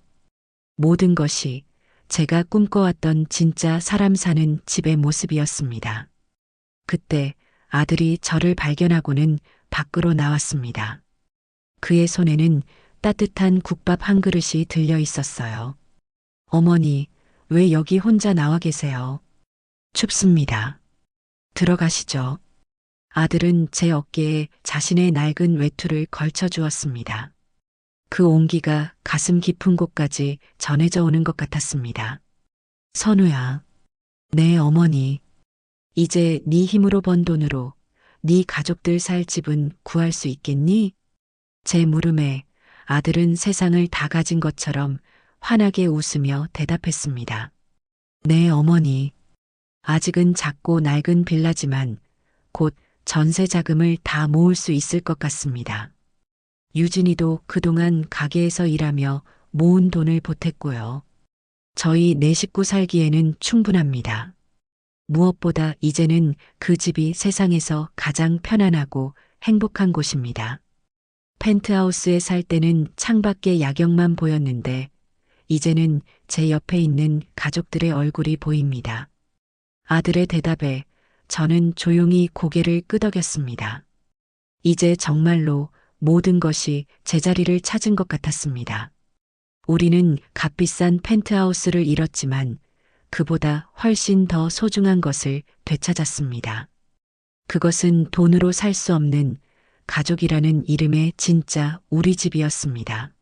Speaker 1: 모든 것이 제가 꿈꿔왔던 진짜 사람 사는 집의 모습이었습니다. 그때 아들이 저를 발견하고는 밖으로 나왔습니다. 그의 손에는 따뜻한 국밥 한 그릇이 들려 있었어요. 어머니, 왜 여기 혼자 나와 계세요? 춥습니다. 들어가시죠. 아들은 제 어깨에 자신의 낡은 외투를 걸쳐 주었습니다. 그 온기가 가슴 깊은 곳까지 전해져 오는 것 같았습니다. 선우야, 네 어머니, 이제 네 힘으로 번 돈으로 네 가족들 살 집은 구할 수 있겠니? 제 물음에 아들은 세상을 다 가진 것처럼 환하게 웃으며 대답했습니다. 네 어머니, 아직은 작고 낡은 빌라지만 곧 전세 자금을 다 모을 수 있을 것 같습니다. 유진이도 그동안 가게에서 일하며 모은 돈을 보탰고요. 저희 네 식구 살기에는 충분합니다. 무엇보다 이제는 그 집이 세상에서 가장 편안하고 행복한 곳입니다. 펜트하우스에 살 때는 창밖의 야경만 보였는데 이제는 제 옆에 있는 가족들의 얼굴이 보입니다. 아들의 대답에 저는 조용히 고개를 끄덕였습니다. 이제 정말로 모든 것이 제자리를 찾은 것 같았습니다. 우리는 값비싼 펜트하우스를 잃었지만 그보다 훨씬 더 소중한 것을 되찾았습니다. 그것은 돈으로 살 수 없는 가족이라는 이름의 진짜 우리 집이었습니다.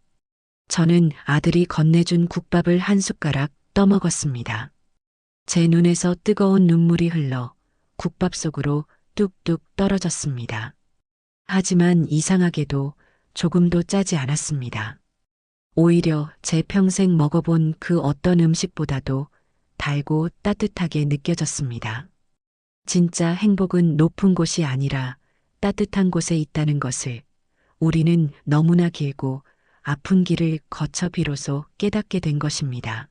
Speaker 1: 저는 아들이 건네준 국밥을 한 숟가락 떠먹었습니다. 제 눈에서 뜨거운 눈물이 흘러 국밥 속으로 뚝뚝 떨어졌습니다. 하지만 이상하게도 조금도 짜지 않았습니다. 오히려 제 평생 먹어본 그 어떤 음식보다도 달고 따뜻하게 느껴졌습니다. 진짜 행복은 높은 곳이 아니라 따뜻한 곳에 있다는 것을 우리는 너무나 길고 아픈 길을 거쳐 비로소 깨닫게 된 것입니다.